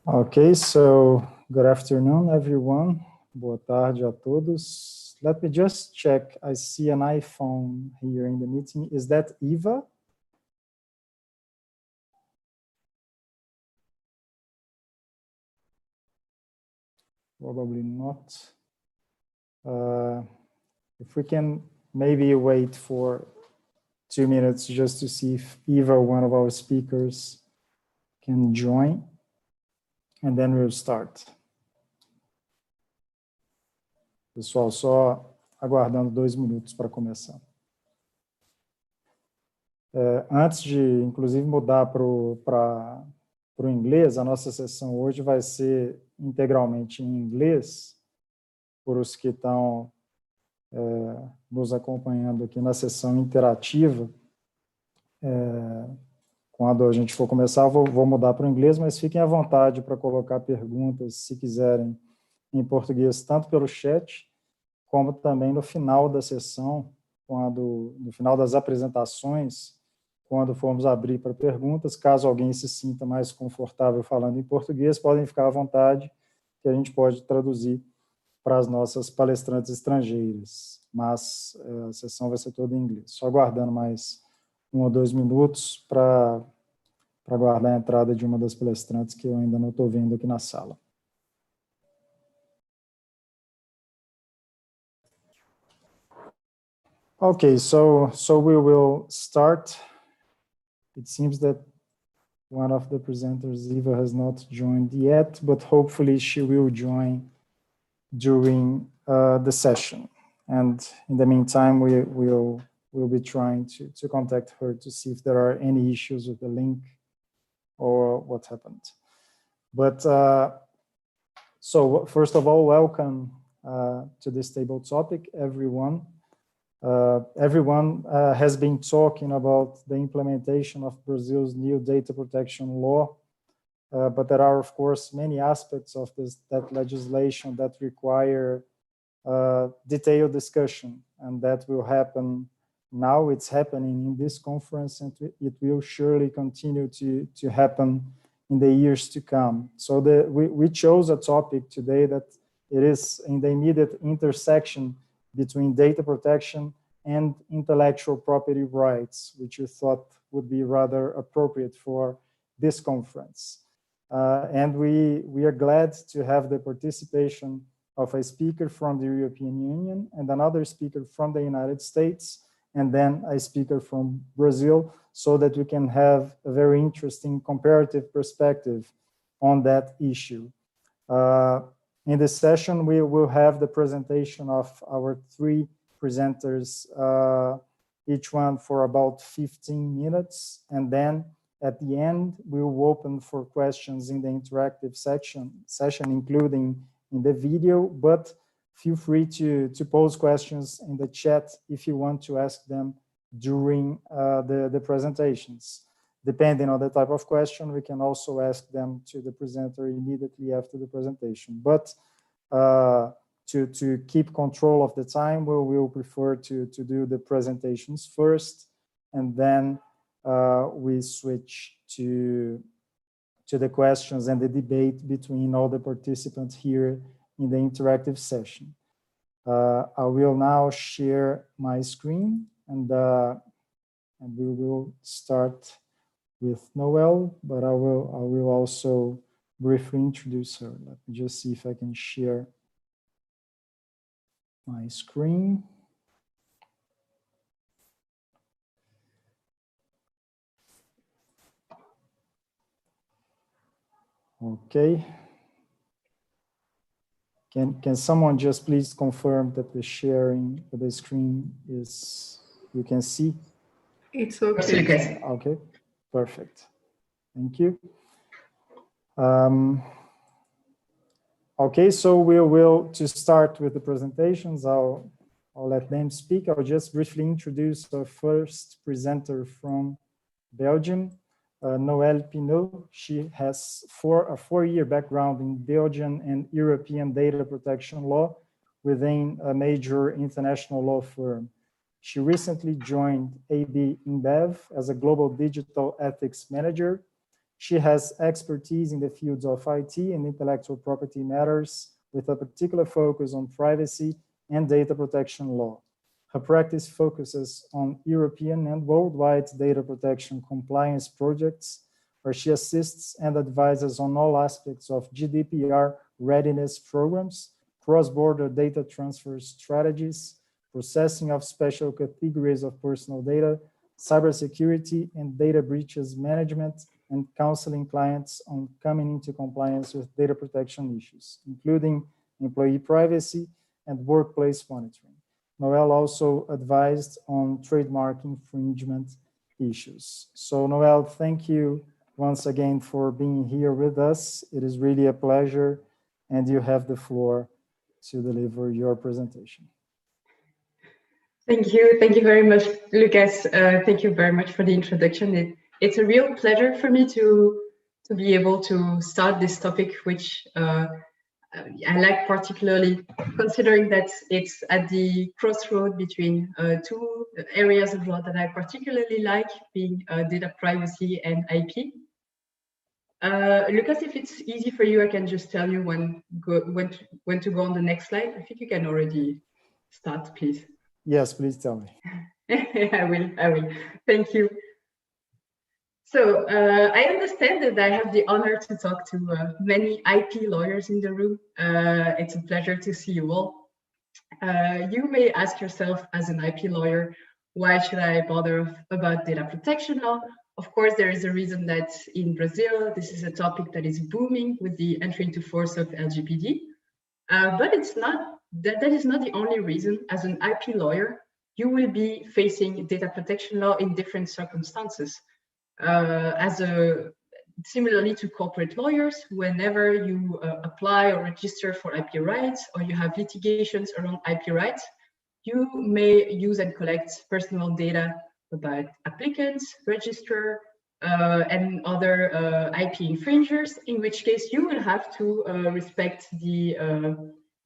Okay, so good afternoon, everyone. Boa tarde a todos. Let me just check. I see an iPhone here in the meeting. Is that Eva? Probably not. If we can maybe wait for 2 minutes just to see if Eva, one of our speakers, can join. And then we'll start. Pessoal, só aguardando 2 minutos para começar. Antes de, inclusive, mudar para o inglês, a nossa sessão hoje vai ser integralmente em inglês, por os que estão nos acompanhando aqui na sessão interativa. Quando a gente for começar, vou mudar para o inglês, mas fiquem à vontade para colocar perguntas, se quiserem, em português, tanto pelo chat, como também no final da sessão, no final das apresentações, quando formos abrir para perguntas. Caso alguém se sinta mais confortável falando em português, podem ficar à vontade, que a gente pode traduzir para as nossas palestrantes estrangeiras. Mas a sessão vai ser toda em inglês. Só aguardando mais 1 ou 2 minutos para aguardar a entrada de uma das palestrantes que eu ainda não estou vendo aqui na sala. Okay, so we will start. It seems that one of the presenters, Eva, has not joined yet, but hopefully she will join during the session. And in the meantime, we'll be trying to contact her to see if there are any issues with the link or what happened. But so first of all, welcome to this table topic, everyone. Everyone has been talking about the implementation of Brazil's new data protection law, but there are, of course, many aspects of that legislation that require detailed discussion, and that will happen now. It's happening in this conference, and it will surely continue to happen in the years to come. So we chose a topic today that it is in the immediate intersection between data protection and intellectual property rights, which we thought would be rather appropriate for this conference. And we are glad to have the participation of a speaker from the European Union and another speaker from the United States, and then a speaker from Brazil, so that we can have a very interesting comparative perspective on that issue. In this session, we will have the presentation of our 3 presenters, each one for about 15 minutes, and then at the end, we will open for questions in the interactive session, including in the video, but feel free to pose questions in the chat if you want to ask them during the presentations. Depending on the type of question, we can also ask them to the presenter immediately after the presentation. But to keep control of the time, we will prefer to do the presentations first, and then we switch to the questions and the debate between all the participants here in the interactive session. I will now share my screen, and we will start with Noelle, but I will also briefly introduce her. Let me just see if I can share my screen. Okay. Can someone just please confirm that the sharing of the screen is, you can see? It's okay. Okay, perfect. Thank you. Okay, so we will, to start with the presentations, I'll let them speak. I'll just briefly introduce our first presenter from Belgium, Noëlle Pinault. She has a four-year background in Belgian and European data protection law within a major international law firm. She recently joined AB InBev as a global digital ethics manager. She has expertise in the fields of IT and intellectual property matters with a particular focus on privacy and data protection law. Her practice focuses on European and worldwide data protection compliance projects, where she assists and advises on all aspects of GDPR readiness programs, cross-border data transfer strategies, processing of special categories of personal data, cybersecurity and data breaches management, and counseling clients on coming into compliance with data protection issues, including employee privacy and workplace monitoring. Noëlle also advised on trademark infringement issues. So Noëlle, thank you once again for being here with us. It is really a pleasure, and you have the floor to deliver your presentation. Thank you very much, Lucas. Thank you very much for the introduction. It's a real pleasure for me to be able to start this topic, which I like particularly, considering that it's at the crossroad between two areas of law that I particularly like, being data privacy and IP. Lucas, if it's easy for you, I can just tell you when to go on the next slide. I think you can already start, please. Yes, please tell me. I will. Thank you. So I understand that I have the honor to talk to many IP lawyers in the room. It's a pleasure to see you all. You may ask yourself as an IP lawyer, why should I bother about data protection law? Of course, there is a reason that in Brazil, this is a topic that is booming with the entry into force of LGPD. But it's not, that is not the only reason. As an IP lawyer, you will be facing data protection law in different circumstances. Similarly to corporate lawyers, whenever you apply or register for IP rights, or you have litigations around IP rights, you may use and collect personal data about applicants, registrar, and other IP infringers, in which case you will have to respect the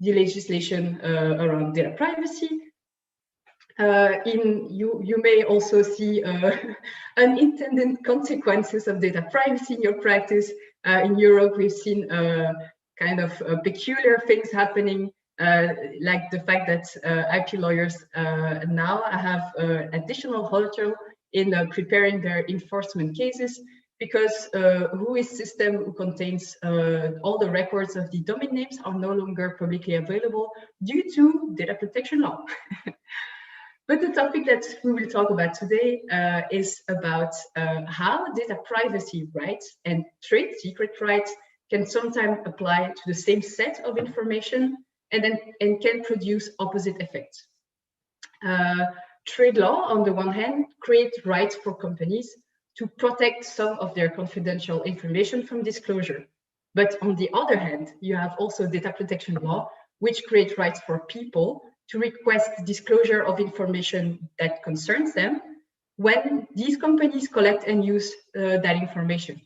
legislation around data privacy. You may also see unintended consequences of data privacy in your practice. In Europe, we've seen kind of peculiar things happening, like the fact that IP lawyers now have additional hurdle in preparing their enforcement cases, because WHOIS system, who contains all the records of the domain names, are no longer publicly available due to data protection law. But the topic that we will talk about today is about how data privacy rights and trade secret rights can sometimes apply to the same set of information and can produce opposite effects. Trade law, on the one hand, creates rights for companies to protect some of their confidential information from disclosure. But on the other hand, you have also data protection law, which creates rights for people to request disclosure of information that concerns them when these companies collect and use that information.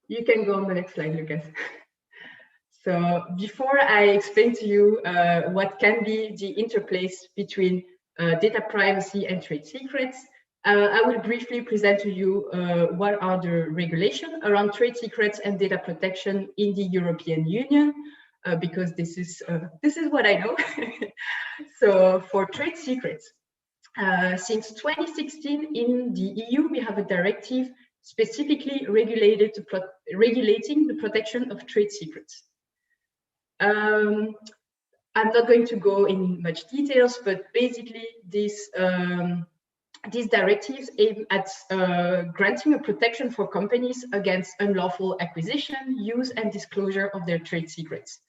You can go on the next slide, Lucas. So before I explain to you what can be the interplays between data privacy and trade secrets, I will briefly present to you what are the regulations around trade secrets and data protection in the European Union, because this is what I know. So for trade secrets, since 2016 in the EU, we have a directive specifically regulating the protection of trade secrets. I'm not going to go in much details, but basically these directives aim at granting a protection for companies against unlawful acquisition, use, and disclosure of their trade secrets.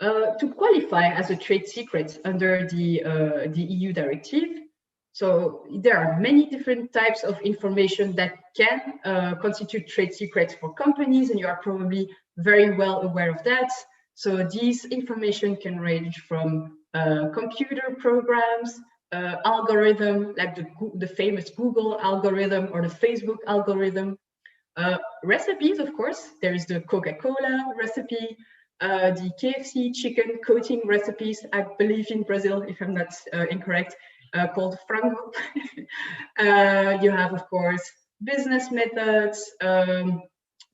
To qualify as a trade secret under the EU directive, So there are many different types of information that can constitute trade secrets for companies, and you are probably very well aware of that. So these information can range from computer programs, algorithm, like the famous Google algorithm or the Facebook algorithm, recipes, of course. There is the Coca-Cola recipe, the KFC chicken coating recipes, I believe in Brazil, if I'm not incorrect, called frango. You have, of course, business methods,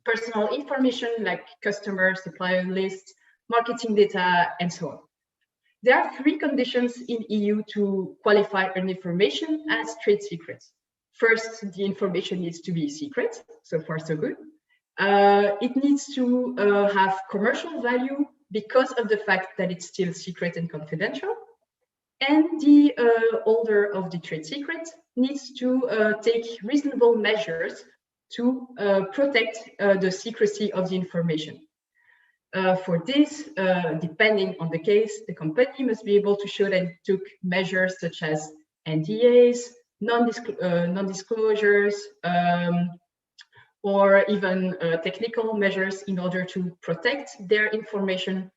personal information like customer, supplier lists, marketing data, and so on. There are 3 conditions in EU to qualify an information as trade secrets. First, the information needs to be secret. So far, so good. It needs to have commercial value because of the fact that it's still secret and confidential. And the holder of the trade secret needs to take reasonable measures to protect the secrecy of the information. For this, depending on the case, the company must be able to show that it took measures such as NDAs, non-disclosures, or even technical measures in order to protect their information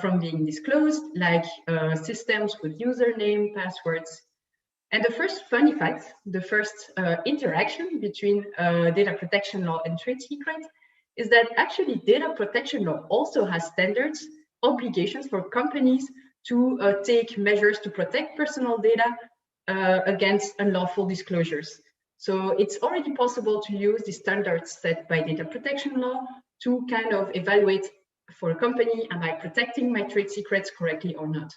from being disclosed, like systems with username, passwords. And the first funny fact, the first interaction between data protection law and trade secret is that actually data protection law also has standards, obligations for companies to take measures to protect personal data against unlawful disclosures. So it's already possible to use the standards set by data protection law to kind of evaluate for a company, am I protecting my trade secrets correctly or not?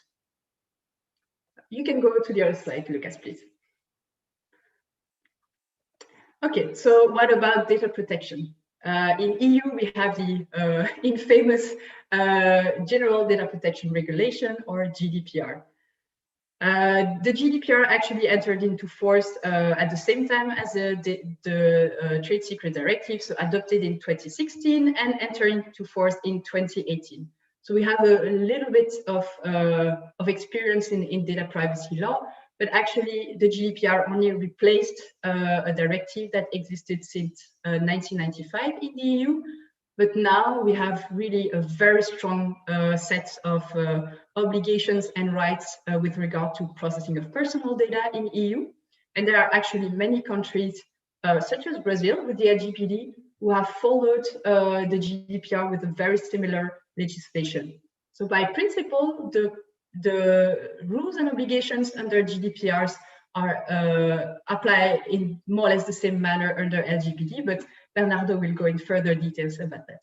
You can go to the other slide, Lucas, please. Okay, so what about data protection? In EU, we have the infamous General Data Protection Regulation, or GDPR. The GDPR actually entered into force at the same time as the Trade Secret Directive, so adopted in 2016 and entering into force in 2018. So we have a little bit of experience in data privacy law, but actually the GDPR only replaced a directive that existed since 1995 in the EU. But now we have really a very strong set of obligations and rights with regard to processing of personal data in EU. And there are actually many countries, such as Brazil with the LGPD, who have followed the GDPR with a very similar legislation. So by principle, the rules and obligations under GDPRs are apply in more or less the same manner under LGPD, but Bernardo will go in further details about that.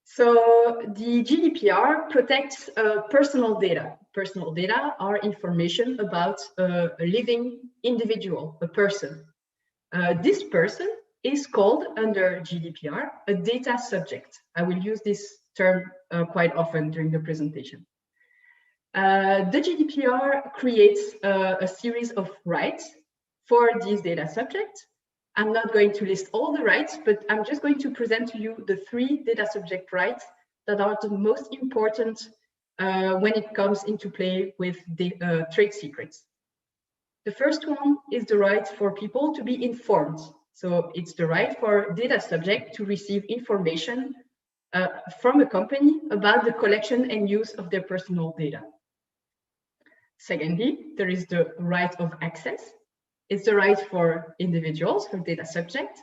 So the GDPR protects personal data. Personal data are information about a living individual, a person. This person is called under GDPR a data subject. I will use this term quite often during the presentation. The GDPR creates a series of rights for these data subjects. I'm not going to list all the rights, but I'm just going to present to you the 3 data subject rights that are the most important when it comes into play with the trade secrets. The first one is the right for people to be informed. So it's the right for data subject to receive information from a company about the collection and use of their personal data. Secondly, there is the right of access. It's the right for individuals, for data subject,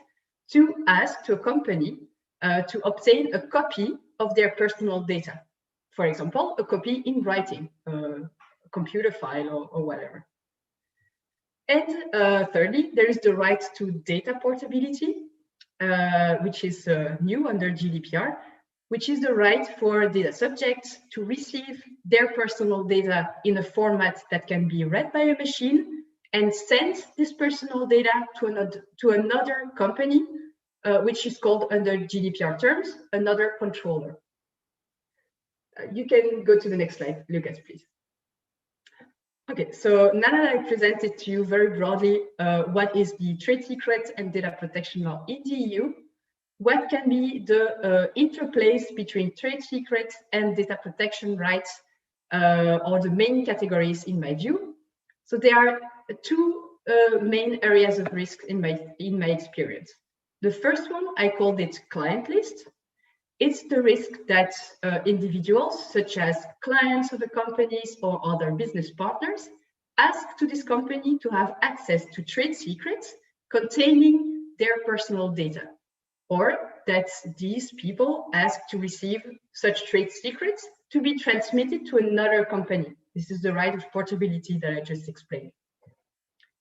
to ask to a company to obtain a copy of their personal data. For example, a copy in writing, a computer file or whatever. And thirdly, there is the right to data portability, which is new under GDPR, which is the right for data subjects to receive their personal data in a format that can be read by a machine and send this personal data to another company, which is called under GDPR terms, another controller. You can go to the next slide, Lucas, please. Okay, so now that I presented to you very broadly what is the trade secret and data protection law in the EU, what can be the interplays between trade secrets and data protection rights, or the main categories in my view. So there are two main areas of risk in my experience. The first one, I called it client list. It's the risk that individuals, such as clients of the companies or other business partners, ask to this company to have access to trade secrets containing their personal data, or that these people ask to receive such trade secrets to be transmitted to another company. This is the right of portability that I just explained.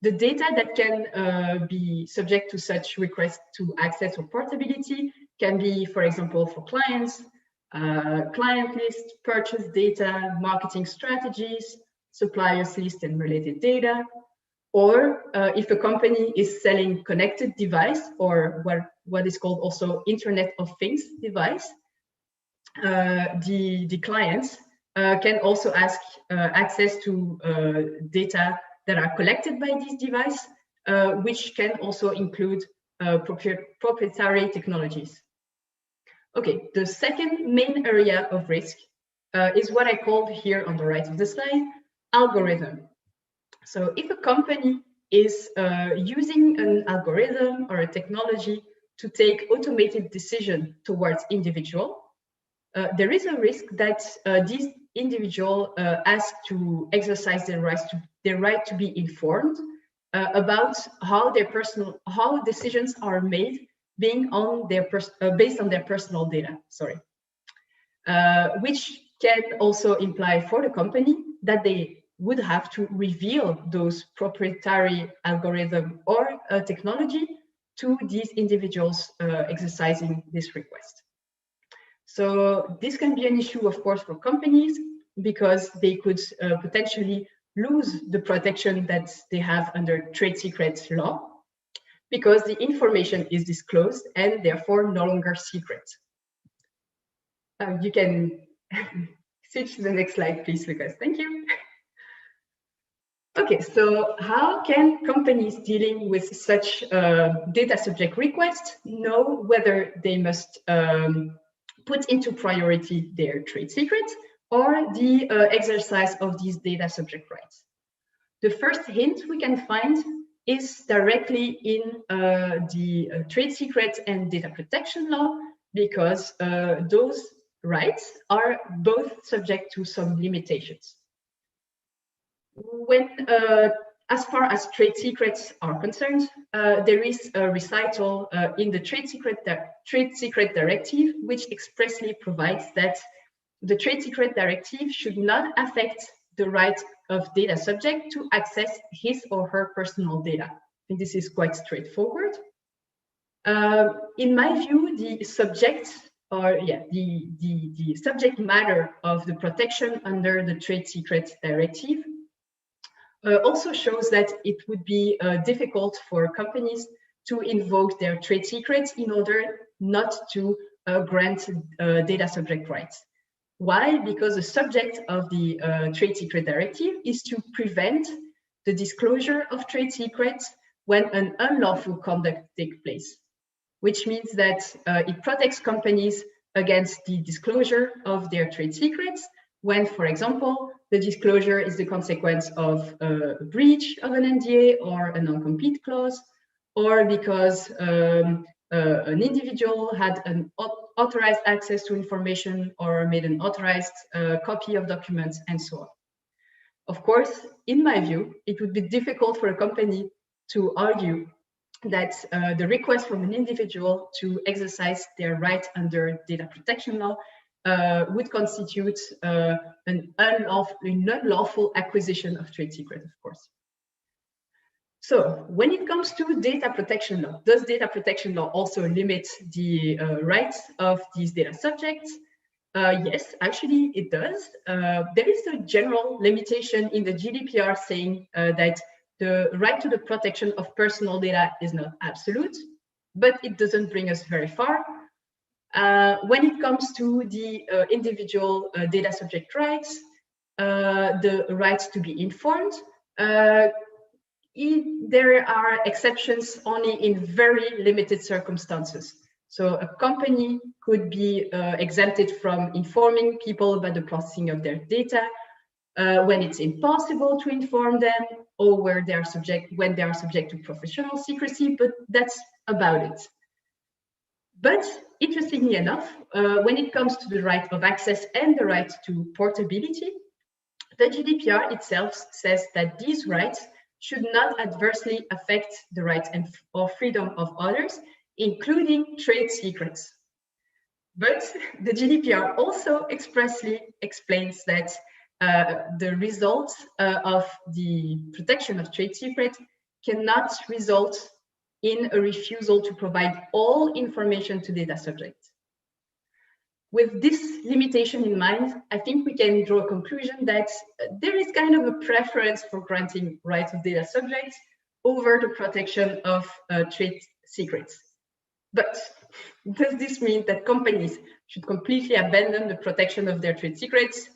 The data that can be subject to such requests to access or portability can be, for example, for clients, client list, purchase data, marketing strategies, suppliers list and related data, or if a company is selling connected device, or what is called also Internet of Things device, the clients can also ask access to data that are collected by this device, which can also include proprietary technologies. Okay, the second main area of risk is what I called here on the right of the slide, algorithm. So if a company is using an algorithm or a technology to take automated decision towards individual, there is a risk that these individual ask to exercise their right to be informed about how decisions are made based on their personal data. Sorry, which can also imply for the company that they would have to reveal those proprietary algorithm or technology to these individuals exercising this request. So this can be an issue, of course, for companies, because they could potentially lose the protection that they have under trade secrets law, because the information is disclosed and therefore no longer secret. You can switch to the next slide, please, Lucas. Thank you. Okay, so how can companies dealing with such data subject requests know whether they must put into priority their trade secrets or the exercise of these data subject rights? The first hint we can find is directly in the trade secret and data protection law, because those rights are both subject to some limitations. When, as far as trade secrets are concerned, there is a recital in the Trade Secret Directive, which expressly provides that the Trade Secret Directive should not affect the right of data subject to access his or her personal data. I think this is quite straightforward. In my view, the subject, or the subject matter of the protection under the Trade Secret Directive also shows that it would be difficult for companies to invoke their trade secrets in order not to grant data subject rights. Why? Because the subject of the Trade Secret Directive is to prevent the disclosure of trade secrets when an unlawful conduct takes place, which means that it protects companies against the disclosure of their trade secrets when, for example, the disclosure is the consequence of a breach of an NDA or a non-compete clause, or because an individual had an authorized access to information or made an authorized copy of documents, and so on. Of course, in my view, it would be difficult for a company to argue that the request from an individual to exercise their right under data protection law would constitute an unlawful acquisition of trade secret, of course. So when it comes to data protection law, does data protection law also limit the rights of these data subjects? Yes, actually it does. There is a general limitation in the GDPR saying that the right to the protection of personal data is not absolute, but it doesn't bring us very far. When it comes to the individual data subject rights, the rights to be informed, there are exceptions only in very limited circumstances. So a company could be exempted from informing people about the processing of their data when it's impossible to inform them, or when they are subject to professional secrecy, but that's about it. But interestingly enough, when it comes to the right of access and the right to portability, the GDPR itself says that these rights should not adversely affect the rights or freedom of others, including trade secrets. But the GDPR also expressly explains that the results of the protection of trade secrets cannot result in a refusal to provide all information to data subjects. With this limitation in mind, I think we can draw a conclusion that there is kind of a preference for granting rights of data subjects over the protection of trade secrets. But does this mean that companies should completely abandon the protection of their trade secrets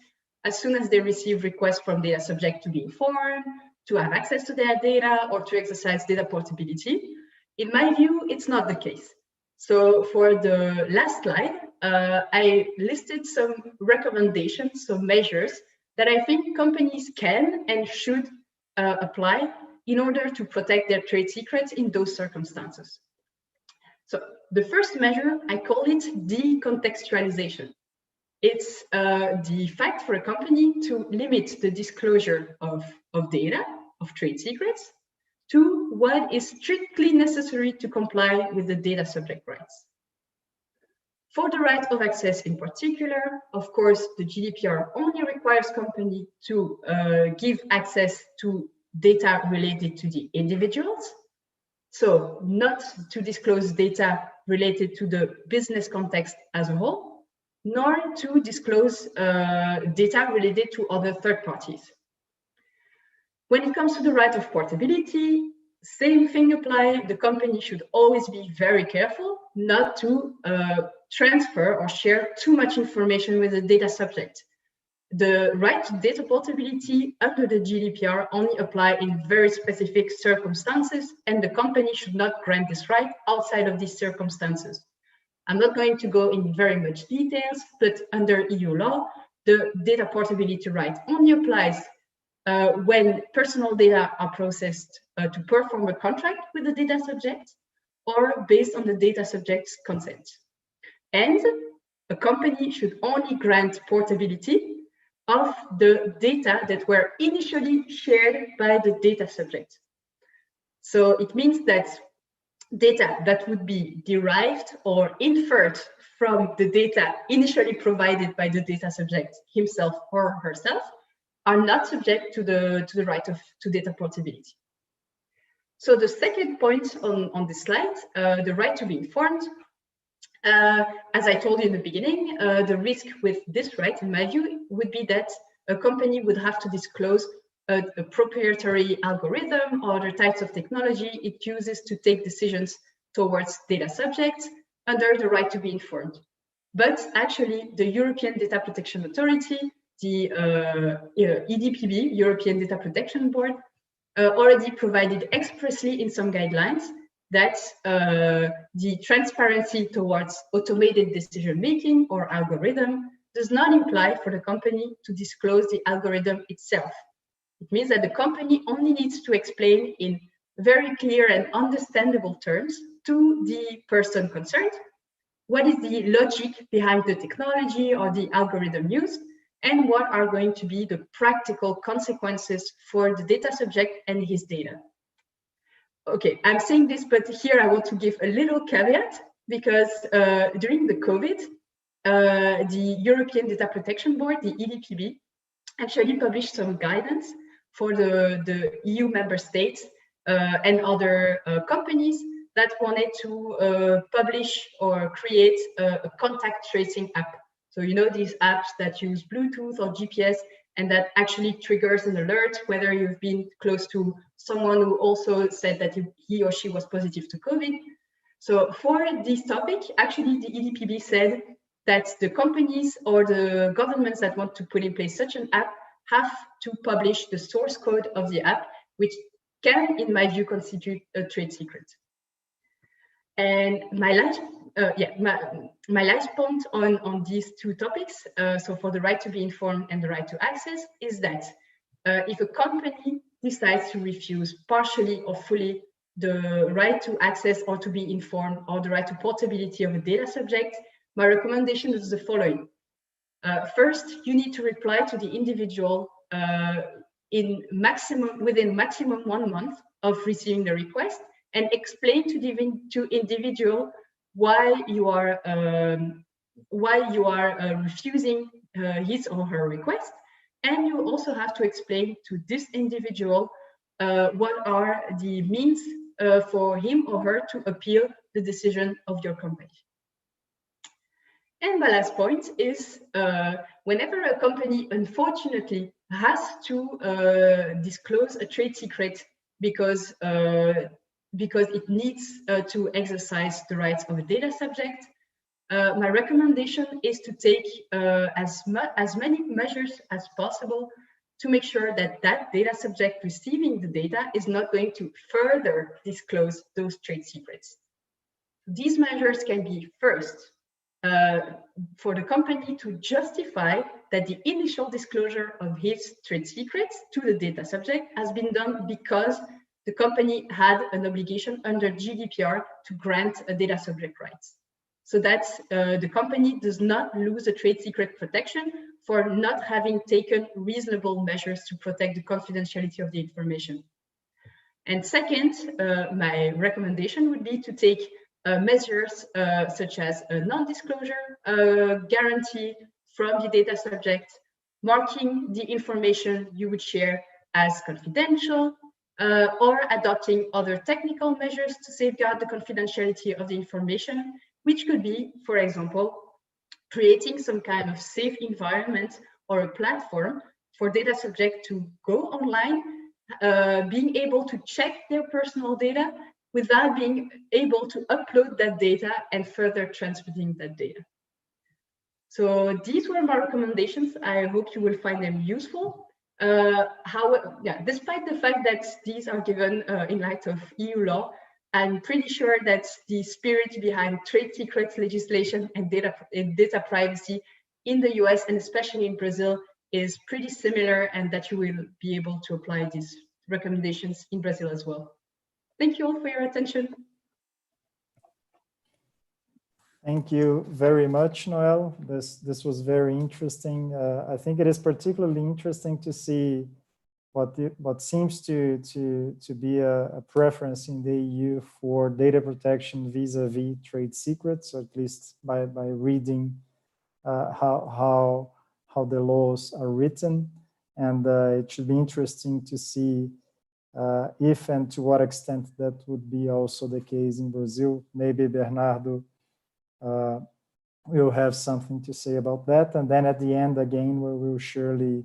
as soon as they receive requests from data subjects to be informed, to have access to their data, or to exercise data portability? In my view, it's not the case. So for the last slide, I listed some recommendations, some measures that I think companies can and should apply in order to protect their trade secrets in those circumstances. So the first measure, I call it decontextualization. It's the fact for a company to limit the disclosure of data, of trade secrets, to what is strictly necessary to comply with the data subject rights. For the right of access in particular, of course, the GDPR only requires companies to give access to data related to the individuals. So not to disclose data related to the business context as a whole, nor to disclose data related to other third parties. When it comes to the right of portability, same thing applies. The company should always be very careful not to transfer or share too much information with the data subject. The right to data portability under the GDPR only apply in very specific circumstances, and the company should not grant this right outside of these circumstances. I'm not going to go in very much details, but under EU law, the data portability right only applies when personal data are processed to perform a contract with the data subject or based on the data subject's consent. And a company should only grant portability of the data that were initially shared by the data subject. So it means that data that would be derived or inferred from the data initially provided by the data subject himself or herself are not subject to the right to data portability. So the second point on this slide, the right to be informed. As I told you in the beginning, the risk with this right, in my view, would be that a company would have to disclose a proprietary algorithm or the types of technology it uses to take decisions towards data subjects under the right to be informed. But actually, the European Data Protection Authority, the EDPB, European Data Protection Board, already provided expressly in some guidelines that the transparency towards automated decision-making or algorithm does not imply for the company to disclose the algorithm itself. It means that the company only needs to explain in very clear and understandable terms to the person concerned what is the logic behind the technology or the algorithm used, and what are going to be the practical consequences for the data subject and his data. Okay, I'm saying this, but here I want to give a little caveat because during the COVID, the European Data Protection Board, the EDPB, actually published some guidance for the EU member states and other companies that wanted to publish or create a contact tracing app. So you know these apps that use Bluetooth or GPS and that actually triggers an alert whether you've been close to someone who also said that he or she was positive to COVID. So for this topic, actually the EDPB said that the companies or the governments that want to put in place such an app have to publish the source code of the app, which can, in my view, constitute a trade secret. And my my last point on these two topics, so for the right to be informed and the right to access, is that if a company decides to refuse partially or fully the right to access or to be informed or the right to portability of a data subject, my recommendation is the following. First, you need to reply to the individual within maximum 1 month of receiving the request, and explain to the individual why you are refusing his or her request. And you also have to explain to this individual what are the means for him or her to appeal the decision of your company. And my last point is, whenever a company unfortunately has to disclose a trade secret because it needs to exercise the rights of a data subject, my recommendation is to take as many measures as possible to make sure that that data subject receiving the data is not going to further disclose those trade secrets. These measures can be, first, for the company to justify that the initial disclosure of his trade secrets to the data subject has been done because the company had an obligation under GDPR to grant a data subject rights. So that the company does not lose a trade secret protection for not having taken reasonable measures to protect the confidentiality of the information. And second, my recommendation would be to take measures such as a non-disclosure guarantee from the data subject, marking the information you would share as confidential, or adopting other technical measures to safeguard the confidentiality of the information, which could be, for example, creating some kind of safe environment or a platform for data subject to go online, being able to check their personal data without being able to upload that data and further transmitting that data. So these were my recommendations. I hope you will find them useful. Despite the fact that these are given in light of EU law, I'm pretty sure that the spirit behind trade secrets legislation and data privacy in the US and especially in Brazil is pretty similar, and that you will be able to apply these recommendations in Brazil as well. Thank you all for your attention. Thank you very much, Noel. This was very interesting. I think it is particularly interesting to see what seems to be a preference in the EU for data protection vis-a-vis trade secrets, or at least by reading how the laws are written. And it should be interesting to see if and to what extent that would be also the case in Brazil. Maybe Bernardo will have something to say about that. And then at the end, again, we will surely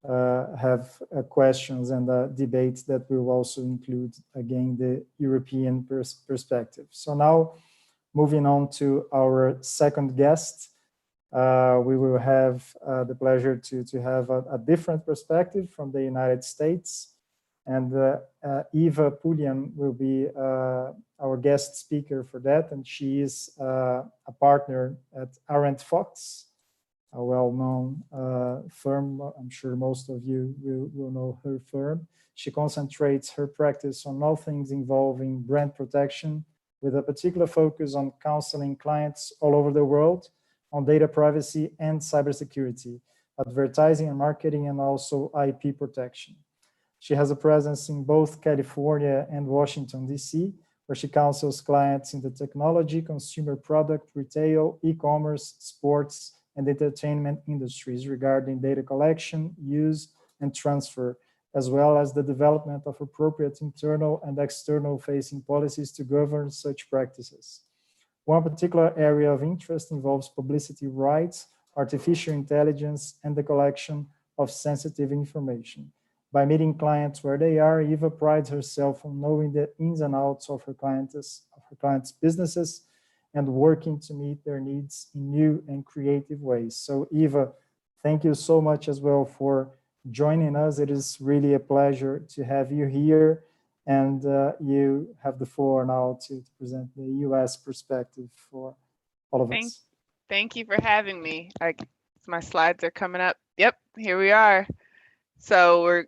have questions and debates that will also include, again, the European perspective. So now, moving on to our second guest, we will have the pleasure to have a different perspective from the United States. And Eva Pullian will be our guest speaker for that. And she is a partner at Arendt Fox, a well-known firm. I'm sure most of you will know her firm. She concentrates her practice on all things involving brand protection, with a particular focus on counseling clients all over the world on data privacy and cybersecurity, advertising and marketing, and also IP protection. She has a presence in both California and Washington, D.C., where she counsels clients in the technology, consumer product, retail, e-commerce, sports, and entertainment industries regarding data collection, use, and transfer, as well as the development of appropriate internal and external facing policies to govern such practices. One particular area of interest involves publicity rights, artificial intelligence, and the collection of sensitive information. By meeting clients where they are, Eva prides herself on knowing the ins and outs of her clients' businesses and working to meet their needs in new and creative ways. So Eva, thank you so much as well for joining us. It is really a pleasure to have you here. And you have the floor now to present the US perspective for all of us. Thank you for having me. My slides are coming up. Yep, here we are. So we're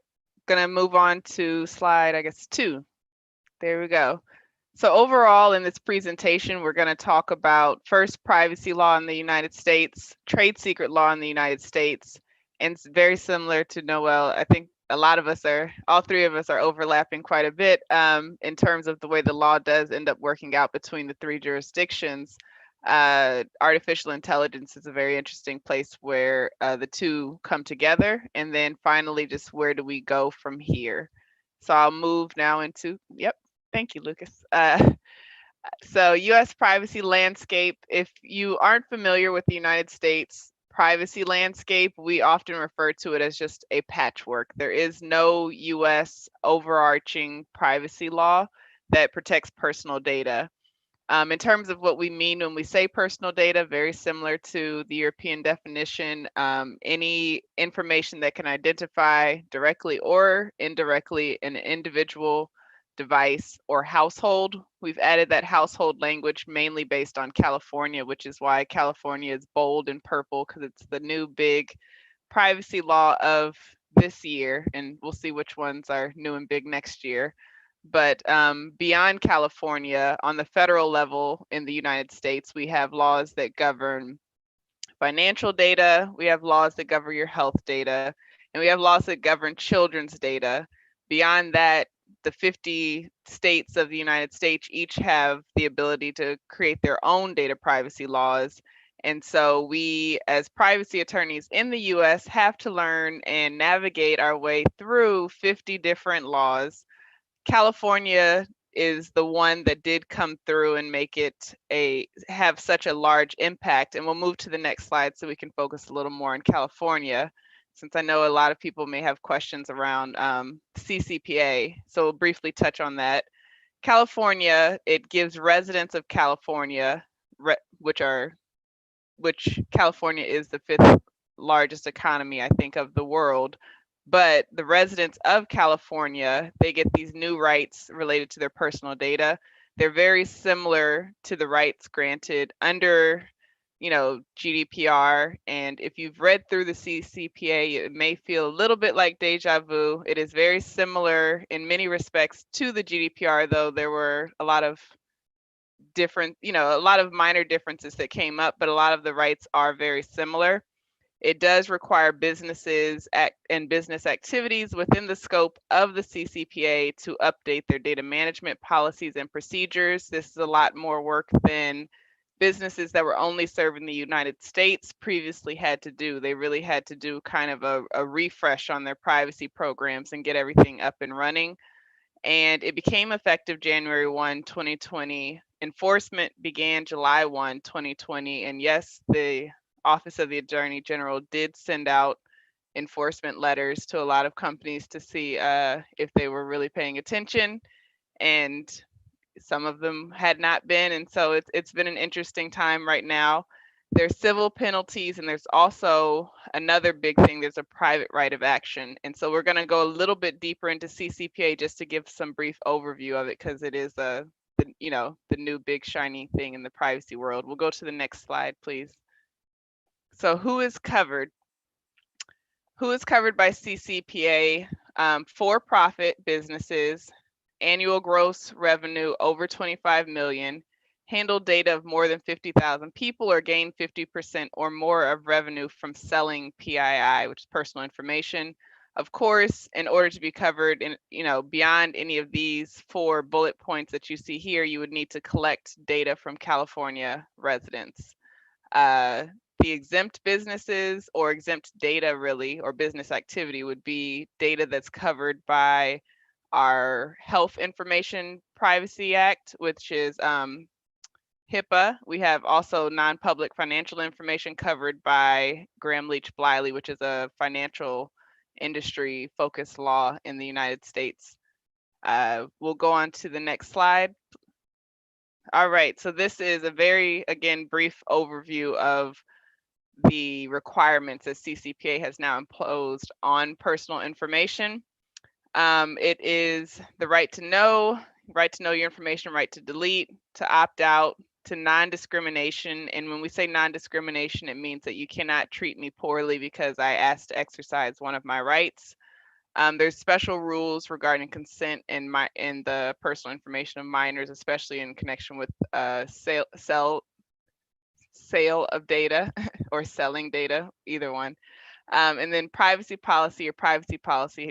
gonna move on to slide, I guess, 2. There we go. So overall in this presentation, we're gonna talk about first privacy law in the United States, trade secret law in the United States, and it's very similar to Noel. I think a lot of us all 3 of us are overlapping quite a bit in terms of the way the law does end up working out between the 3 jurisdictions. Artificial intelligence is a very interesting place where the 2 come together. And then finally, just where do we go from here? So I'll move now into, yep, thank you, Lucas. So US privacy landscape, if you aren't familiar with the United States privacy landscape, we often refer to it as just a patchwork. There is no US overarching privacy law that protects personal data. In terms of what we mean when we say personal data, very similar to the European definition, any information that can identify directly or indirectly an individual, device, or household. We've added that household language mainly based on California, which is why California is bold and purple, because it's the new big privacy law of this year, and we'll see which ones are new and big next year. But beyond California, on the federal level in the United States, we have laws that govern financial data, we have laws that govern your health data, and we have laws that govern children's data. Beyond that, the 50 states of the United States each have the ability to create their own data privacy laws. And so we, as privacy attorneys in the US, have to learn and navigate our way through 50 different laws. California is the one that did come through and make it have such a large impact. And we'll move to the next slide so we can focus a little more on California, since I know a lot of people may have questions around CCPA. So we'll briefly touch on that. California, it gives residents of California, which California is the 5th largest economy, I think, of the world. But the residents of California, they get these new rights related to their personal data. They're very similar to the rights granted under, GDPR. And if you've read through the CCPA, it may feel a little bit like deja vu. It is very similar in many respects to the GDPR, though there were a lot of a lot of minor differences that came up, but a lot of the rights are very similar. It does require businesses and business activities within the scope of the CCPA to update their data management policies and procedures. This is a lot more work than businesses that were only serving the United States previously had to do. They really had to do kind of a refresh on their privacy programs and get everything up and running. And it became effective January 1, 2020. Enforcement began July 1, 2020. And yes, the Office of the Attorney General did send out enforcement letters to a lot of companies to see if they were really paying attention, and some of them had not been. And so it's been an interesting time right now. There's civil penalties, and there's also another big thing, there's a private right of action. And so we're going to go a little bit deeper into CCPA just to give some brief overview of it, because it is the new big shiny thing in the privacy world. We'll go to the next slide, please. So who is covered? Who is covered by CCPA? For-profit businesses, annual gross revenue over 25 million, handle data of more than 50,000 people, or gain 50% or more of revenue from selling PII, which is personal information. Of course, in order to be covered in, beyond any of these 4 bullet points that you see here, you would need to collect data from California residents. The exempt businesses or exempt data really, or business activity, would be data that's covered by our Health Information Privacy Act, which is HIPAA. We have also non-public financial information covered by Gramm-Leach-Bliley, which is a financial industry focused law in the United States. We'll go on to the next slide. All right, so this is a very, again, brief overview of the requirements that CCPA has now imposed on personal information. It is the right to know your information, right to delete, to opt out, to non-discrimination. And when we say non-discrimination, it means that you cannot treat me poorly because I asked to exercise one of my rights. There's special rules regarding consent in the personal information of minors, especially in connection with sale of data or selling data, either one. And then privacy policy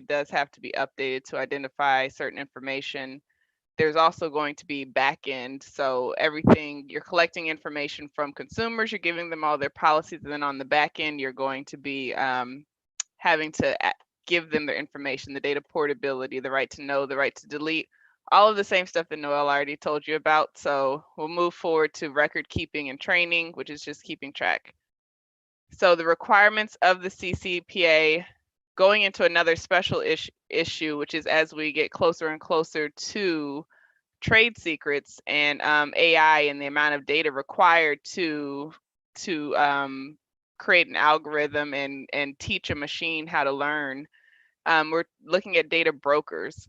does have to be updated to identify certain information. There's also going to be back end. So everything, you're collecting information from consumers, you're giving them all their policies, and then on the back end, you're going to be having to give them their information, the data portability, the right to know, the right to delete, all of the same stuff that Noel already told you about. So we'll move forward to record keeping and training, which is just keeping track. So the requirements of the CCPA, going into another special issue, which is as we get closer and closer to trade secrets and AI and the amount of data required to create an algorithm and teach a machine how to learn. We're looking at data brokers.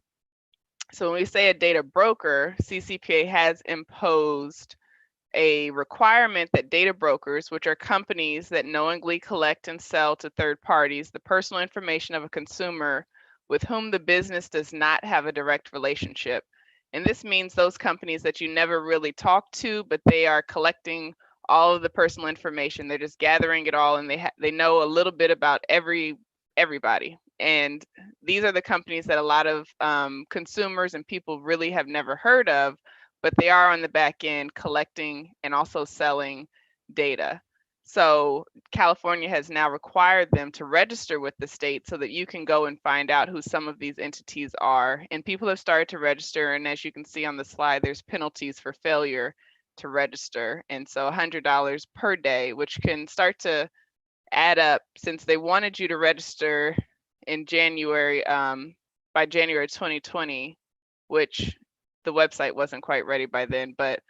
So when we say a data broker, CCPA has imposed a requirement that data brokers, which are companies that knowingly collect and sell to third parties the personal information of a consumer with whom the business does not have a direct relationship. And this means those companies that you never really talk to, but they are collecting all of the personal information. They're just gathering it all, and they know a little bit about everybody. And these are the companies that a lot of consumers and people really have never heard of, but they are on the back end collecting and also selling data. So California has now required them to register with the state so that you can go and find out who some of these entities are. And people have started to register. And as you can see on the slide, there's penalties for failure to register. And so $100 per day, which can start to add up since they wanted you to register in January, by January 2020, which the website wasn't quite ready by then, but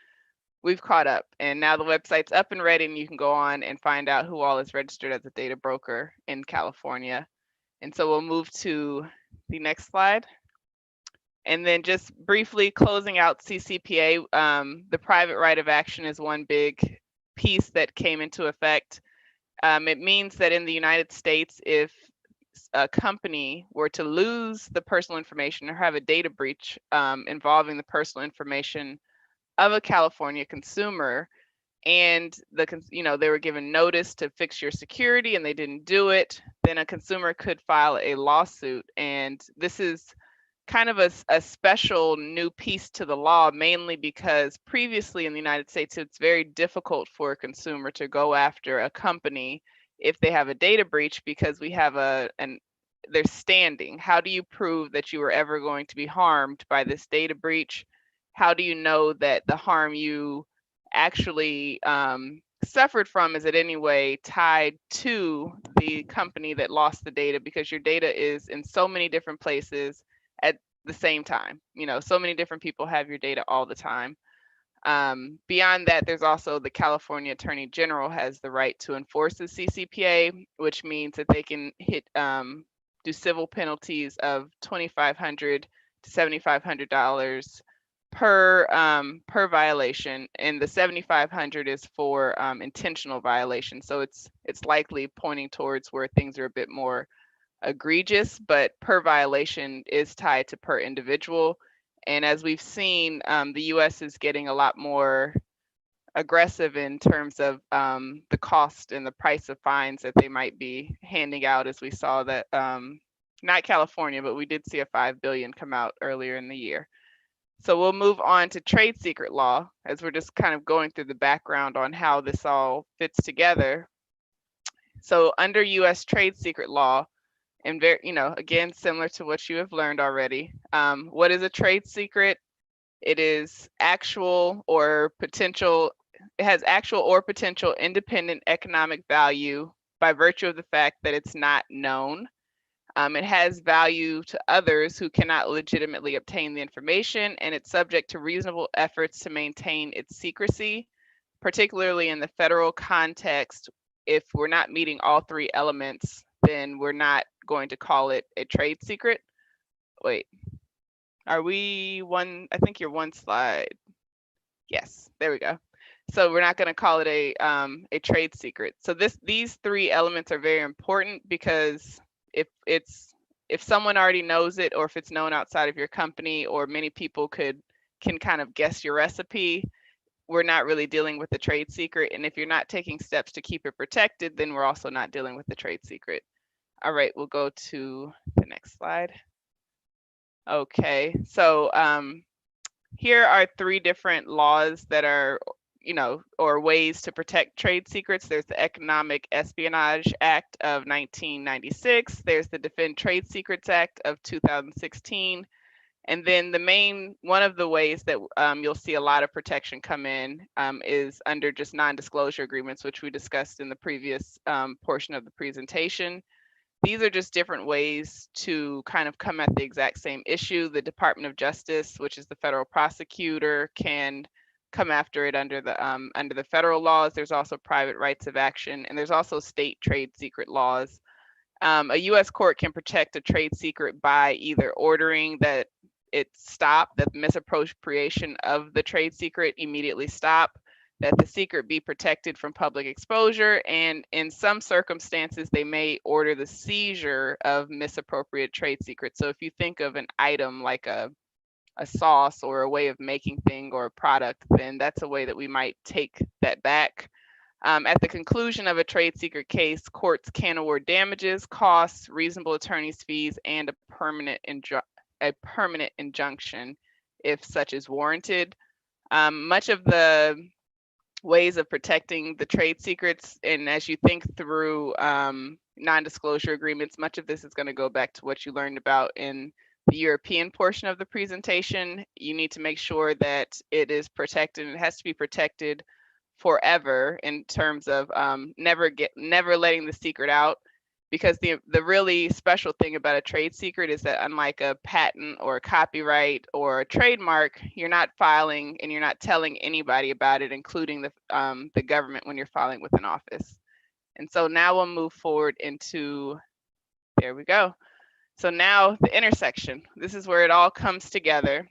we've caught up, and now the website's up and ready, and you can go on and find out who all is registered as a data broker in California. And so we'll move to the next slide. And then just briefly closing out CCPA, the private right of action is one big piece that came into effect. It means that in the United States, if a company were to lose the personal information or have a data breach involving the personal information of a California consumer, and they were given notice to fix your security and they didn't do it, then a consumer could file a lawsuit. And this is kind of a special new piece to the law, mainly because previously in the United States, it's very difficult for a consumer to go after a company if they have a data breach, because we have their standing. How do you prove that you were ever going to be harmed by this data breach? How do you know that the harm you actually suffered from is in any way tied to the company that lost the data? Because your data is in so many different places at the same time. So many different people have your data all the time. Beyond that, there's also the California Attorney General has the right to enforce the CCPA, which means that they can do civil penalties of $2,500 to $7,500 per violation, and the $7,500 is for intentional violation. So it's likely pointing towards where things are a bit more egregious, but per violation is tied to per individual. And as we've seen, the U.S. is getting a lot more aggressive in terms of the cost and the price of fines that they might be handing out, as we saw that, not California, but we did see a $5 billion come out earlier in the year. So we'll move on to trade secret law, as we're just kind of going through the background on how this all fits together. So under U.S. trade secret law, and again, similar to what you have learned already, what is a trade secret? It is actual or potential. It has actual or potential independent economic value by virtue of the fact that it's not known. It has value to others who cannot legitimately obtain the information, and it's subject to reasonable efforts to maintain its secrecy, particularly in the federal context. If we're not meeting all three elements, then we're not going to call it a trade secret. wait, are we one? I think you're one slide. Yes, there we go. So we're not going to call it a trade secret. So these three elements are very important, because if someone already knows it, or if it's known outside of your company, or many people can kind of guess your recipe, we're not really dealing with the trade secret. And if you're not taking steps to keep it protected, then we're also not dealing with the trade secret. All right, we'll go to the next slide. Okay, so here are three different laws that are, or ways to protect trade secrets. There's the Economic Espionage Act of 1996. There's the Defend Trade Secrets Act of 2016. And then one of the ways that you'll see a lot of protection come in is under just non-disclosure agreements, which we discussed in the previous portion of the presentation. These are just different ways to kind of come at the exact same issue. The Department of Justice, which is the federal prosecutor, can come after it under the federal laws. There's also private rights of action, and there's also state trade secret laws. A U.S. court can protect a trade secret by either ordering that it stop, that the misappropriation of the trade secret immediately stop, that the secret be protected from public exposure, and in some circumstances, they may order the seizure of misappropriated trade secrets. So if you think of an item like a sauce or a way of making thing or a product, then that's a way that we might take that back. At the conclusion of a trade secret case, courts can award damages, costs, reasonable attorney's fees, and a permanent injunction if such is warranted. Much of the ways of protecting the trade secrets, and as you think through non-disclosure agreements, much of this is going to go back to what you learned about in the European portion of the presentation. You need to make sure that it is protected, and it has to be protected forever in terms of never letting the secret out. Because the really special thing about a trade secret is that, unlike a patent or a copyright or a trademark, you're not filing and you're not telling anybody about it, including the government, when you're filing with an office. And so now we'll move forward into, there we go. So now the intersection, this is where it all comes together.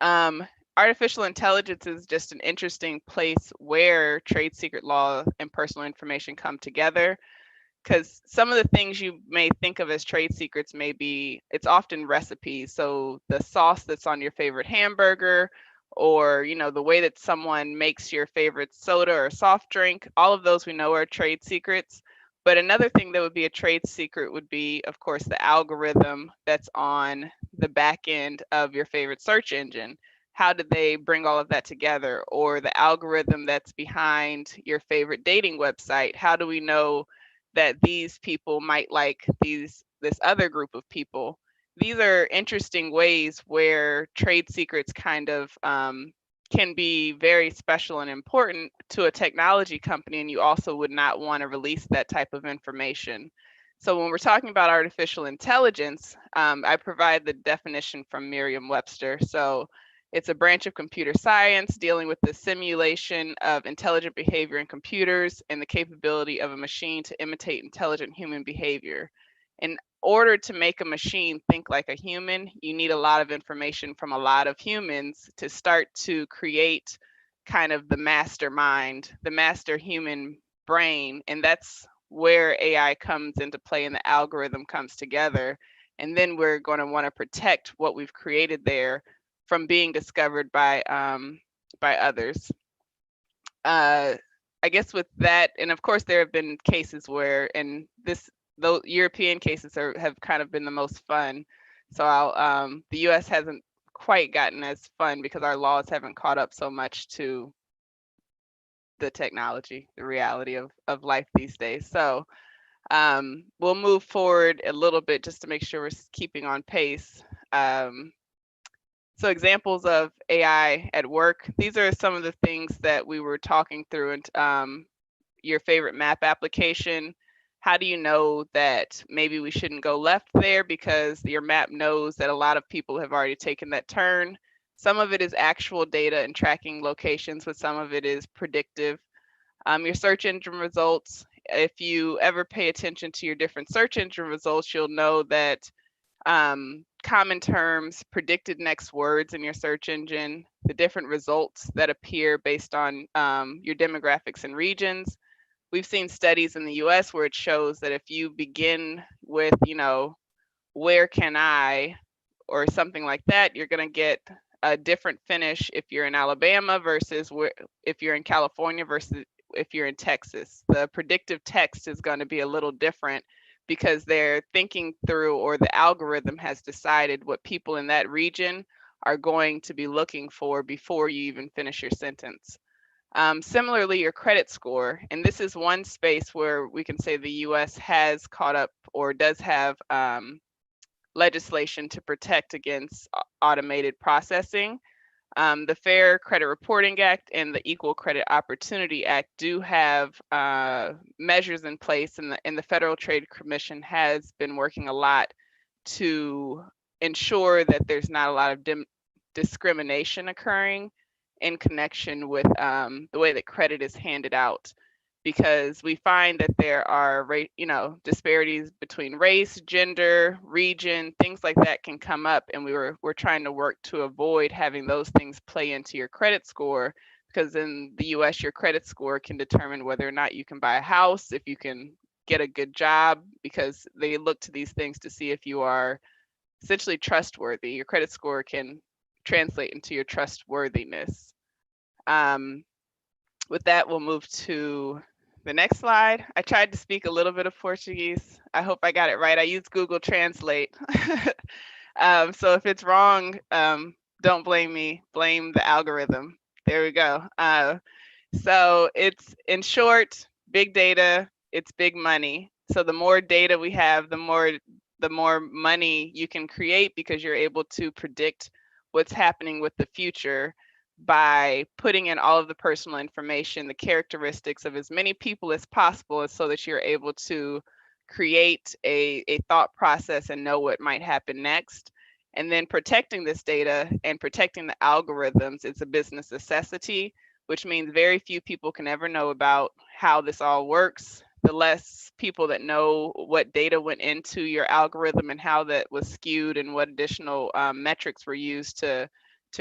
Artificial intelligence is just an interesting place where trade secret law and personal information come together. Because some of the things you may think of as trade secrets it's often recipes. So the sauce that's on your favorite hamburger, or the way that someone makes your favorite soda or soft drink, all of those we know are trade secrets. But another thing that would be a trade secret would be, of course, the algorithm that's on the back end of your favorite search engine. How did they bring all of that together? Or the algorithm that's behind your favorite dating website. How do we know that these people might like this other group of people? These are interesting ways where trade secrets kind of can be very special and important to a technology company, and you also would not want to release that type of information. So when we're talking about artificial intelligence, I provide the definition from Merriam-Webster. So it's a branch of computer science dealing with the simulation of intelligent behavior in computers and the capability of a machine to imitate intelligent human behavior. In order to make a machine think like a human, you need a lot of information from a lot of humans to start to create kind of the mastermind, the master human brain. And that's where AI comes into play and the algorithm comes together. And then we're going to want to protect what we've created there from being discovered by others. I guess with that, and of course there have been cases where, and those European cases have kind of been the most fun. So the U.S. hasn't quite gotten as fun because our laws haven't caught up so much to the technology, the reality of life these days. So we'll move forward a little bit just to make sure we're keeping on pace. So examples of AI at work, these are some of the things that we were talking through in your favorite map application. How do you know that maybe we shouldn't go left there because your map knows that a lot of people have already taken that turn? Some of it is actual data and tracking locations, but some of it is predictive. Your search engine results, if you ever pay attention to your different search engine results, you'll know that common terms, predicted next words in your search engine, the different results that appear based on your demographics and regions. We've seen studies in the US where it shows that if you begin with, where can I, or something like that, you're going to get a different finish if you're in Alabama versus if you're in California versus if you're in Texas. The predictive text is going to be a little different because they're thinking through, or the algorithm has decided what people in that region are going to be looking for before you even finish your sentence. Similarly, your credit score, and this is one space where we can say the US has caught up or does have legislation to protect against automated processing. The Fair Credit Reporting Act and the Equal Credit Opportunity Act do have measures in place, and the Federal Trade Commission has been working a lot to ensure that there's not a lot of discrimination occurring in connection with the way that credit is handed out, because we find that there are disparities between race, gender, region, things like that can come up, and we're trying to work to avoid having those things play into your credit score, because in the US your credit score can determine whether or not you can buy a house, if you can get a good job, because they look to these things to see if you are essentially trustworthy. Your credit score can translate into your trustworthiness. With that, we'll move to the next slide. I tried to speak a little bit of Portuguese. I hope I got it right. I used Google Translate. So if it's wrong, don't blame me, blame the algorithm. There we go. So it's, in short, big data, it's big money. So the more data we have, the more money you can create, because you're able to predict what's happening with the future by putting in all of the personal information, the characteristics of as many people as possible, so that you're able to create a thought process and know what might happen next. And then protecting this data and protecting the algorithms is a business necessity, which means very few people can ever know about how this all works. The less people that know what data went into your algorithm and how that was skewed and what additional metrics were used to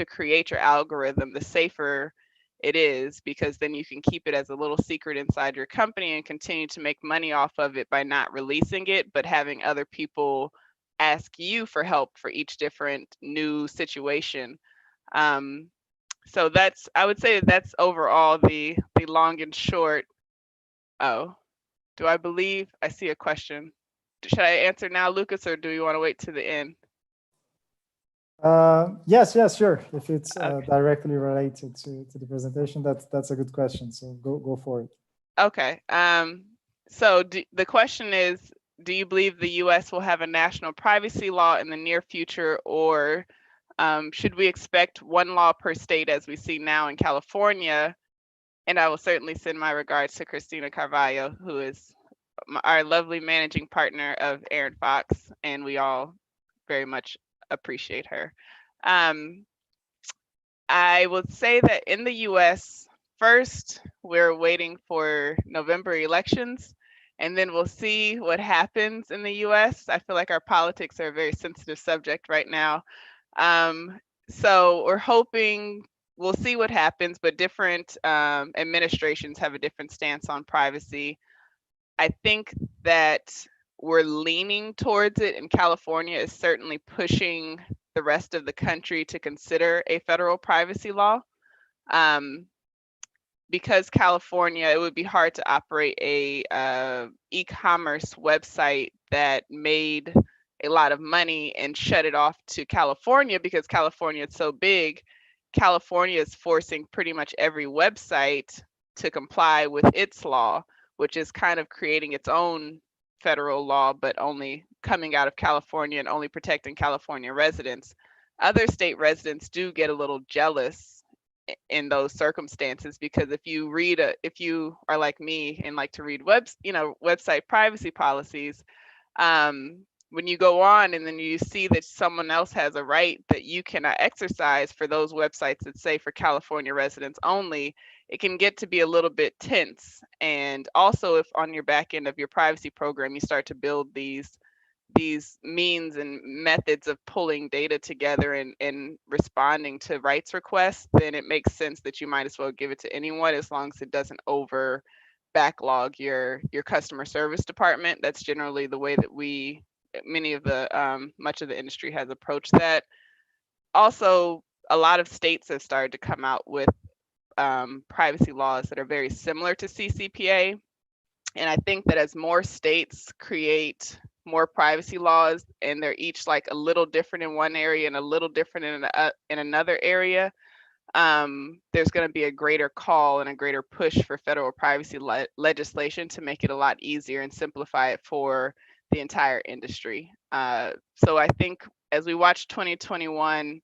create your algorithm, the safer it is, because then you can keep it as a little secret inside your company and continue to make money off of it by not releasing it, but having other people ask you for help for each different new situation. So I would say that's overall the long and short. Oh, do I believe I see a question? Should I answer now, Lucas, or do you want to wait to the end? Yes, sure. If it's directly related to the presentation, that's a good question. So go for it. Okay. So the question is, do you believe the U.S. will have a national privacy law in the near future, or should we expect one law per state as we see now in California? And I will certainly send my regards to Christina Carvalho, who is our lovely managing partner of Aaron Fox, and we all very much appreciate her. I would say that in the US, first, we're waiting for November elections, and then we'll see what happens in the US. I feel like our politics are a very sensitive subject right now. So we're hoping we'll see what happens, but different administrations have a different stance on privacy. I think that we're leaning towards it, and California is certainly pushing the rest of the country to consider a federal privacy law. Because California, it would be hard to operate a e-commerce website that made a lot of money and shut it off to California, because California is so big. California is forcing pretty much every website to comply with its law, which is kind of creating its own federal law, but only coming out of California and only protecting California residents. Other state residents do get a little jealous in those circumstances, because if you are like me and like to read website privacy policies, when you go on and then you see that someone else has a right that you cannot exercise for those websites that say for California residents only, it can get to be a little bit tense. And also, if on your back end of your privacy program, you start to build these these means and methods of pulling data together and responding to rights requests, then it makes sense that you might as well give it to anyone, as long as it doesn't over backlog your customer service department. That's generally the way that much of the industry has approached that. Also, a lot of states have started to come out with privacy laws that are very similar to CCPA. And I think that as more states create more privacy laws, and they're each like a little different in one area and a little different in another area, there's going to be a greater call and a greater push for federal privacy legislation to make it a lot easier and simplify it for the entire industry. So I think as we watch 2021,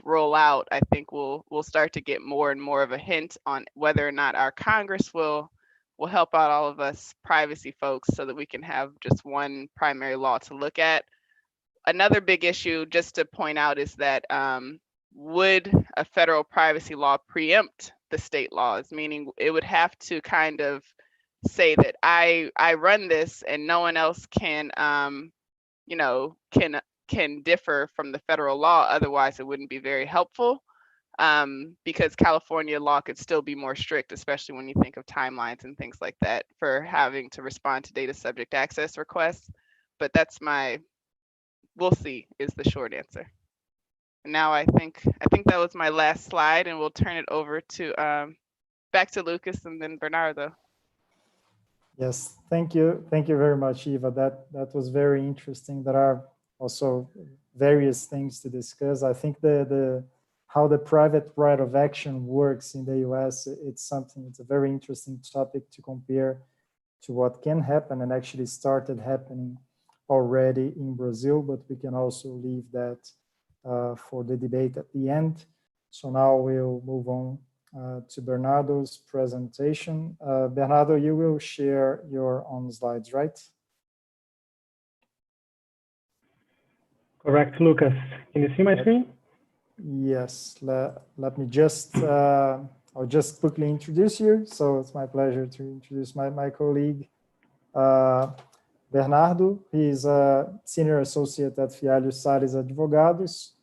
roll out, I think we'll start to get more and more of a hint on whether or not our Congress will help out all of us privacy folks so that we can have just one primary law to look at. Another big issue, just to point out, is that would a federal privacy law preempt the state laws? Meaning it would have to kind of say that I run this and no one else can differ from the federal law. Otherwise, it wouldn't be very helpful. Because California law could still be more strict, especially when you think of timelines and things like that for having to respond to data subject access requests. But we'll see is the short answer. And now I think that was my last slide, and we'll turn it over to back to Lucas and then Bernardo. Yes, thank you very much, Eva. That was very interesting. There are also various things to discuss. I think how the private right of action works in the US, it's a very interesting topic to compare to what can happen and actually started happening already in Brazil, but we can also leave that for the debate at the end. So now we'll move on to Bernardo's presentation. Bernardo, you will share your own slides, right? Correct, Lucas. Can you see my screen? Yes, let me just, I'll just quickly introduce you. So it's my pleasure to introduce my colleague, Bernardo. He's a senior associate at Fialho Salles Advogados.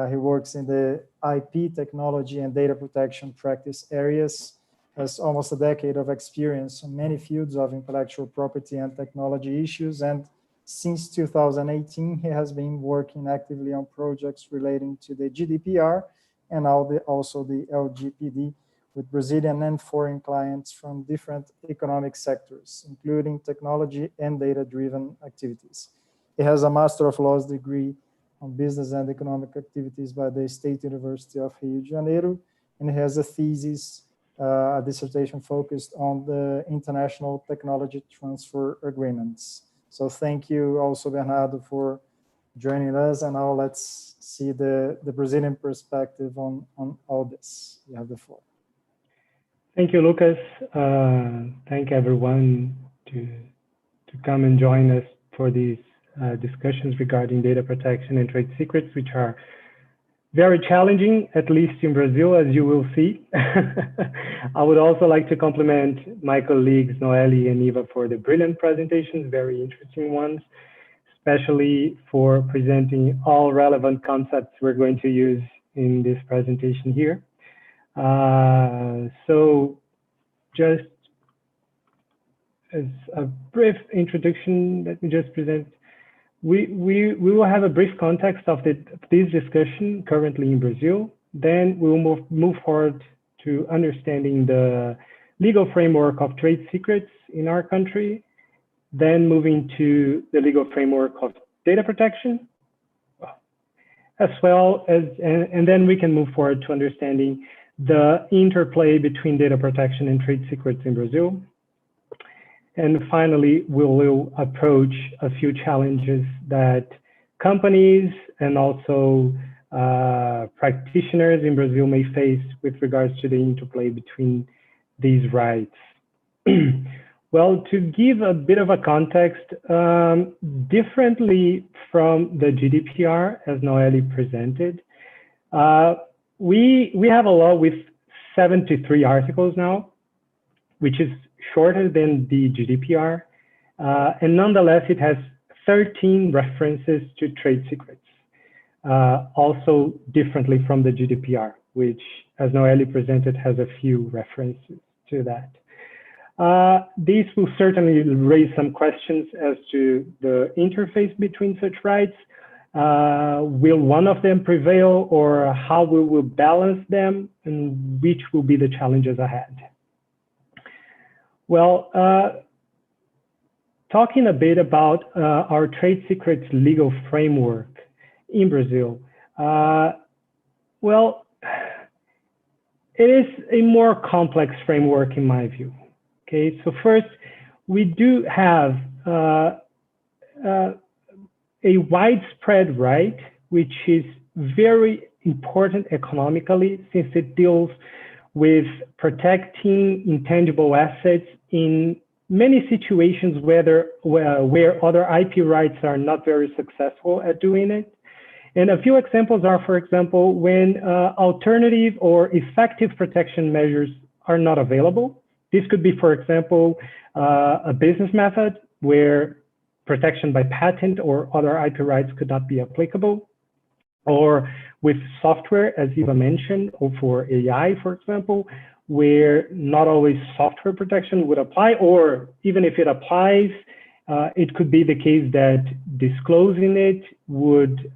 He works in the IP, technology, and data protection practice areas, has almost a decade of experience in many fields of intellectual property and technology issues, and since 2018, he has been working actively on projects relating to the GDPR and also the LGPD with Brazilian and foreign clients from different economic sectors, including technology and data-driven activities. He has a Master of Laws degree on business and economic activities by the State University of Rio de Janeiro, and he has a thesis, a dissertation focused on the international technology transfer agreements. So thank you also, Bernardo, for joining us. And now let's see the Brazilian perspective on all this. You have the floor. Thank you, Lucas. Thank everyone to come and join us for these discussions regarding data protection and trade secrets, which are very challenging, at least in Brazil, as you will see. I would also like to compliment my colleagues, Noeli and Eva, for the brilliant presentations, very interesting ones, especially for presenting all relevant concepts we're going to use in this presentation here. So just as a brief introduction, let me just present. We will have a brief context of this discussion currently in Brazil. Then we will move forward to understanding the legal framework of trade secrets in our country. Then moving to the legal framework of data protection, as well as, and then we can move forward to understanding the interplay between data protection and trade secrets in Brazil. And finally, we will approach a few challenges that companies and also practitioners in Brazil may face with regards to the interplay between these rights. Well, to give a bit of a context, differently from the GDPR, as Noeli presented, we have a law with 73 articles now, which is shorter than the GDPR, and nonetheless, it has 13 references to trade secrets, also differently from the GDPR, which, as Noelle presented, has a few references to that. These will certainly raise some questions as to the interface between such rights. Will one of them prevail, or how we will balance them, and which will be the challenges ahead? Well, talking a bit about our trade secrets legal framework in Brazil. Well, it is a more complex framework in my view. Okay, so first, we do have a widespread right, which is very important economically, since it deals with protecting intangible assets in many situations where other IP rights are not very successful at doing it. And a few examples are, for example, when alternative or effective protection measures are not available. This could be, for example, a business method where protection by patent or other IP rights could not be applicable, or with software, as Eva mentioned, or for AI, for example, where not always software protection would apply, or even if it applies, it could be the case that disclosing it would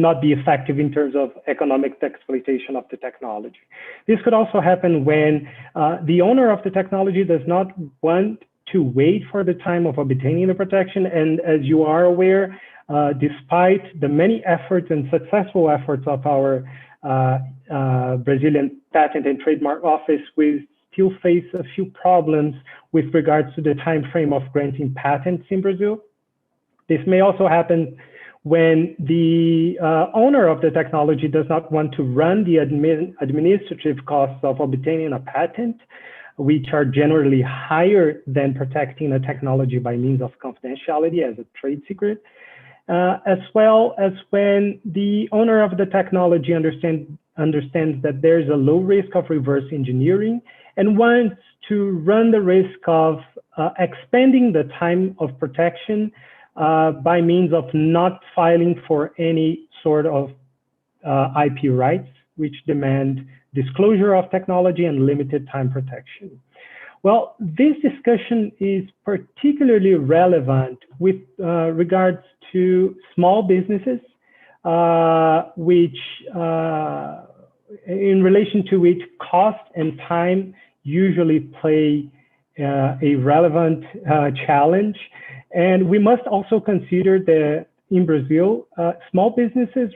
not be effective in terms of economic exploitation of the technology. This could also happen when the owner of the technology does not want to wait for the time of obtaining the protection. And as you are aware, despite the many efforts and successful efforts of our Brazilian Patent and Trademark Office, we still face a few problems with regards to the time frame of granting patents in Brazil. This may also happen when the owner of the technology does not want to run the administrative costs of obtaining a patent, which are generally higher than protecting a technology by means of confidentiality as a trade secret, as well as when the owner of the technology understands that there's a low risk of reverse engineering and wants to run the risk of expanding the time of protection by means of not filing for any sort of IP rights, which demand disclosure of technology and limited time protection. Well, this discussion is particularly relevant with regards to small businesses, which in relation to which cost and time usually play a relevant challenge. And we must also consider that in Brazil, small businesses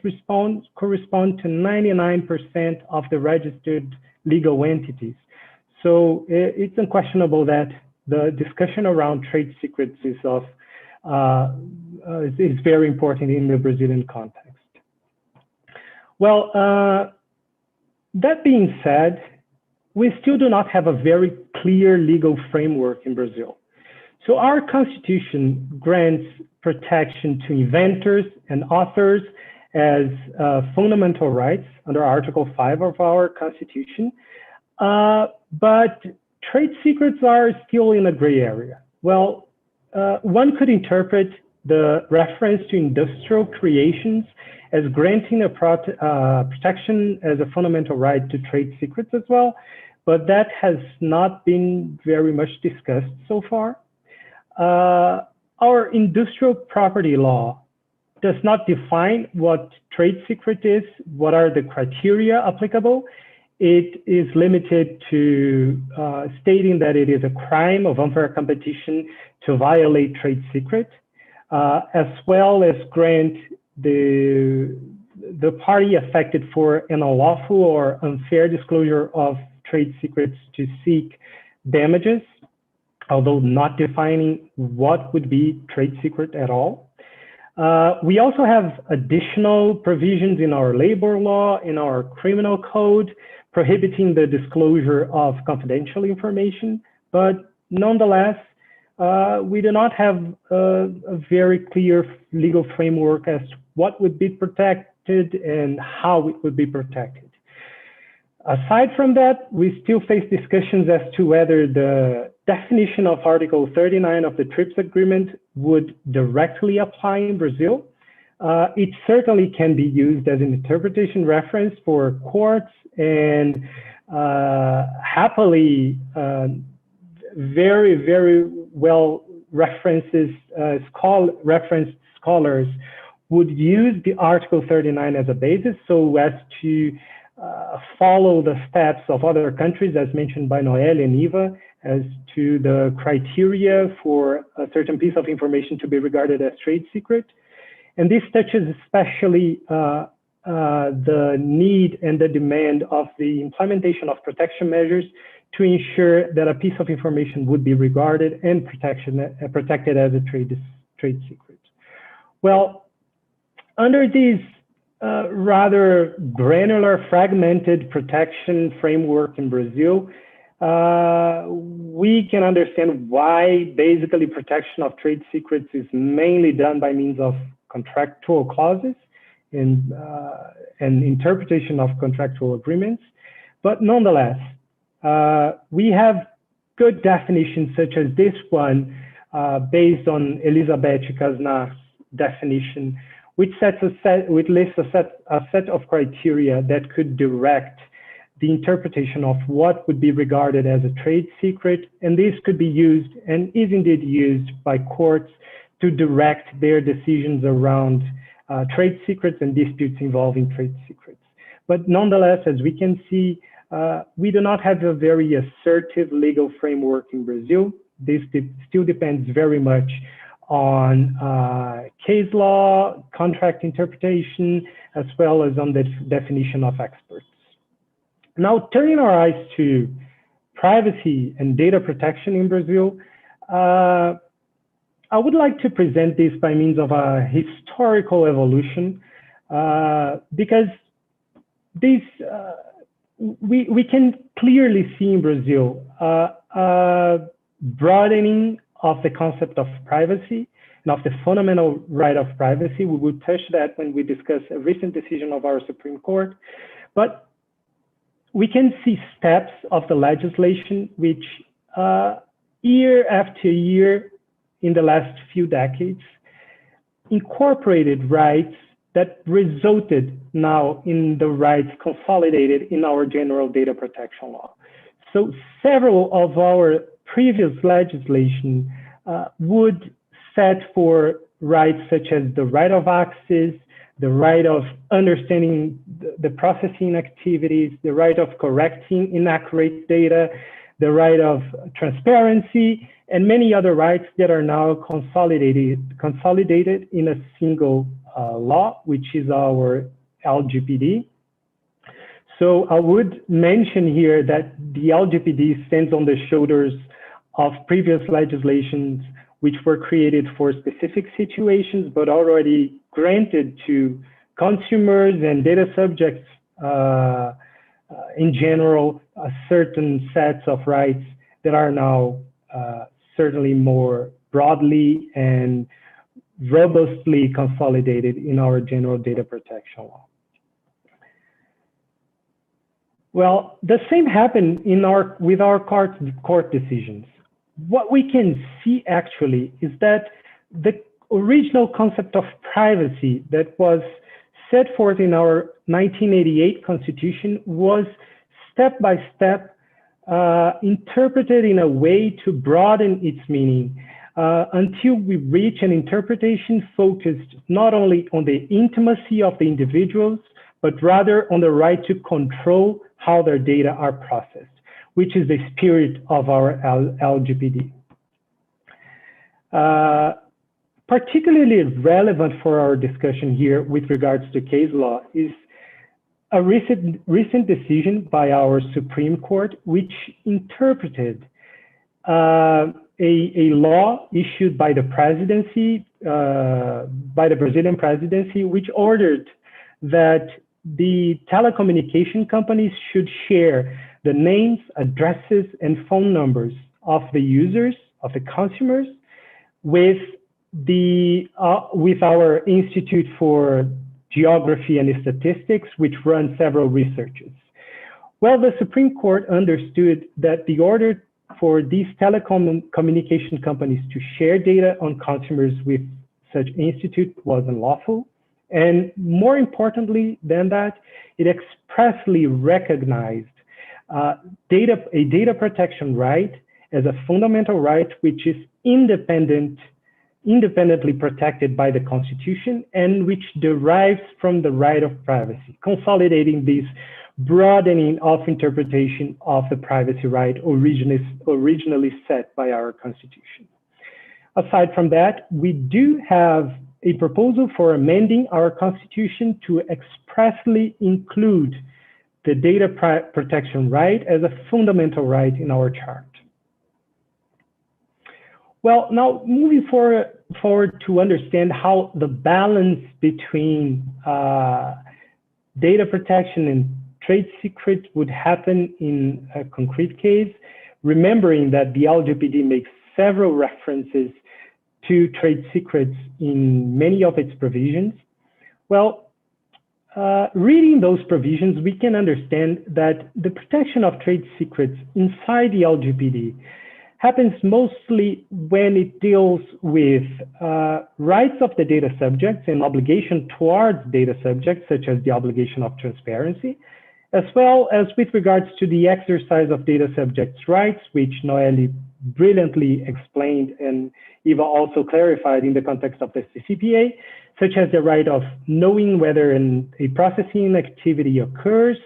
correspond to 99% of the registered legal entities. So it's unquestionable that the discussion around trade secrets is very important in the Brazilian context. Well, that being said, we still do not have a very clear legal framework in Brazil. So our constitution grants protection to inventors and authors as fundamental rights under Article 5 of our constitution. But trade secrets are still in a gray area. Well, one could interpret the reference to industrial creations as granting a protection as a fundamental right to trade secrets as well, but that has not been very much discussed so far. Our industrial property law does not define what trade secret is, what are the criteria applicable. It is limited to stating that it is a crime of unfair competition to violate trade secret, as well as grant the party affected for an unlawful or unfair disclosure of trade secrets to seek damages, although not defining what would be trade secret at all. We also have additional provisions in our labor law, in our criminal code, prohibiting the disclosure of confidential information, but nonetheless, we do not have a very clear legal framework as to what would be protected and how it would be protected. Aside from that, we still face discussions as to whether the definition of Article 39 of the TRIPS agreement would directly apply in Brazil. It certainly can be used as an interpretation reference for courts, and happily, very, very well referenced scholars would use the Article 39 as a basis so as to follow the steps of other countries, as mentioned by Noelle and Eva, as to the criteria for a certain piece of information to be regarded as trade secret. And this touches especially the need and the demand of the implementation of protection measures to ensure that a piece of information would be regarded and protected as a trade secret. Well, under these rather granular, fragmented protection framework in Brazil, we can understand why basically protection of trade secrets is mainly done by means of contractual clauses and interpretation of contractual agreements. But nonetheless, we have good definitions such as this one based on Elizabeth Casnar's definition, which lists a set of criteria that could direct the interpretation of what would be regarded as a trade secret. And this could be used and is indeed used by courts to direct their decisions around trade secrets and disputes involving trade secrets. But nonetheless, as we can see, we do not have a very assertive legal framework in Brazil. This still depends very much on case law, contract interpretation, as well as on the definition of experts. Now, turning our eyes to privacy and data protection in Brazil, I would like to present this by means of a historical evolution, because this, we can clearly see in Brazil broadening of the concept of privacy and of the fundamental right of privacy. We will touch that when we discuss a recent decision of our Supreme Court. But we can see steps of the legislation which year after year in the last few decades incorporated rights that resulted now in the rights consolidated in our general data protection law. So several of our previous legislation would set for rights such as the right of access, the right of understanding the processing activities, the right of correcting inaccurate data, the right of transparency, and many other rights that are now consolidated in a single law, which is our LGPD. So I would mention here that the LGPD stands on the shoulders of previous legislations which were created for specific situations, but already granted to consumers and data subjects in general, certain sets of rights that are now certainly more broadly and robustly consolidated in our general data protection law. Well, the same happened with our court decisions. What we can see actually is that the original concept of privacy that was set forth in our 1988 Constitution was step by step interpreted in a way to broaden its meaning until we reach an interpretation focused not only on the intimacy of the individuals, but rather on the right to control how their data are processed, which is the spirit of our LGPD. Particularly relevant for our discussion here with regards to case law is a recent decision by our Supreme Court, which interpreted a law issued by the presidency, by the Brazilian presidency, which ordered that the telecommunication companies should share the names, addresses, and phone numbers of the users, of the consumers, with our Institute for Geography and Statistics, which run several researches. Well, the Supreme Court understood that the order for these telecom communication companies to share data on consumers with such institute was unlawful. And more importantly than that, it expressly recognized a data protection right as a fundamental right, which is independently protected by the Constitution and which derives from the right of privacy, consolidating this broadening of interpretation of the privacy right originally set by our Constitution. Aside from that, we do have a proposal for amending our Constitution to expressly include the data protection right as a fundamental right in our chart. Well, now moving forward to understand how the balance between data protection and trade secret would happen in a concrete case, remembering that the LGPD makes several references to trade secrets in many of its provisions. Well, reading those provisions, we can understand that the protection of trade secrets inside the LGPD happens mostly when it deals with rights of the data subjects and obligation towards data subjects, such as the obligation of transparency, as well as with regards to the exercise of data subjects' rights, which Noelle brilliantly explained and Eva also clarified in the context of the CCPA, such as the right of knowing whether a processing activity occurs,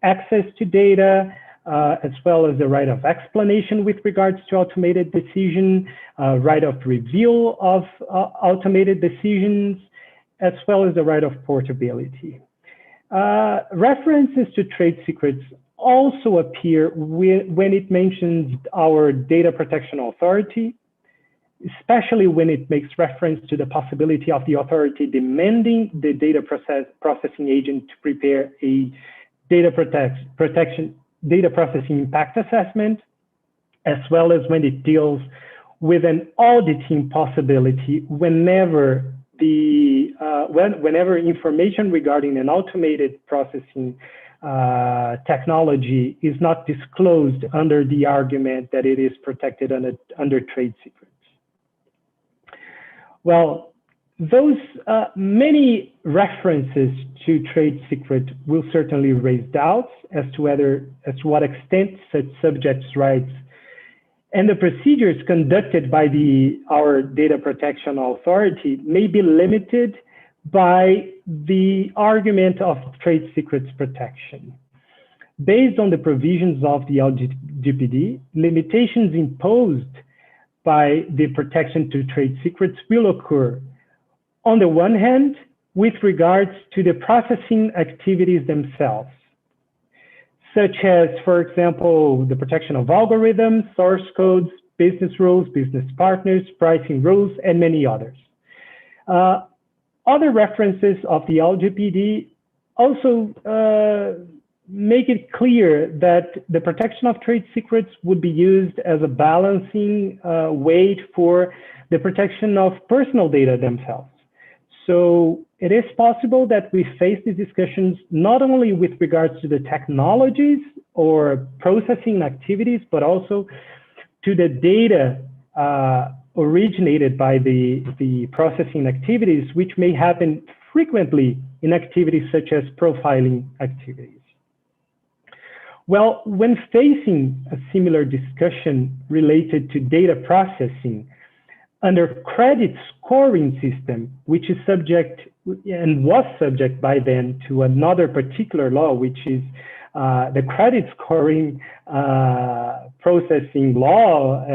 access to data, as well as the right of explanation with regards to automated decision, right of review of automated decisions, as well as the right of portability. References to trade secrets also appear when it mentions our data protection authority, especially when it makes reference to the possibility of the authority demanding the data processing agent to prepare a data processing impact assessment, as well as when it deals with an auditing possibility whenever information regarding an automated processing technology is not disclosed under the argument that it is protected under trade secrets. Well, those many references to trade secret will certainly raise doubts as to what extent such subjects' rights and the procedures conducted by our data protection authority may be limited by the argument of trade secrets protection. Based on the provisions of the LGPD, limitations imposed by the protection to trade secrets will occur, on the one hand, with regards to the processing activities themselves, such as, for example, the protection of algorithms, source codes, business rules, business partners, pricing rules, and many others. Other references of the LGPD also make it clear that the protection of trade secrets would be used as a balancing weight for the protection of personal data themselves. So it is possible that we face these discussions not only with regards to the technologies or processing activities, but also to the data originated by the processing activities, which may happen frequently in activities such as profiling activities. Well, when facing a similar discussion related to data processing under credit scoring system, which is subject and was subject by then to another particular law, which is the credit scoring processing law,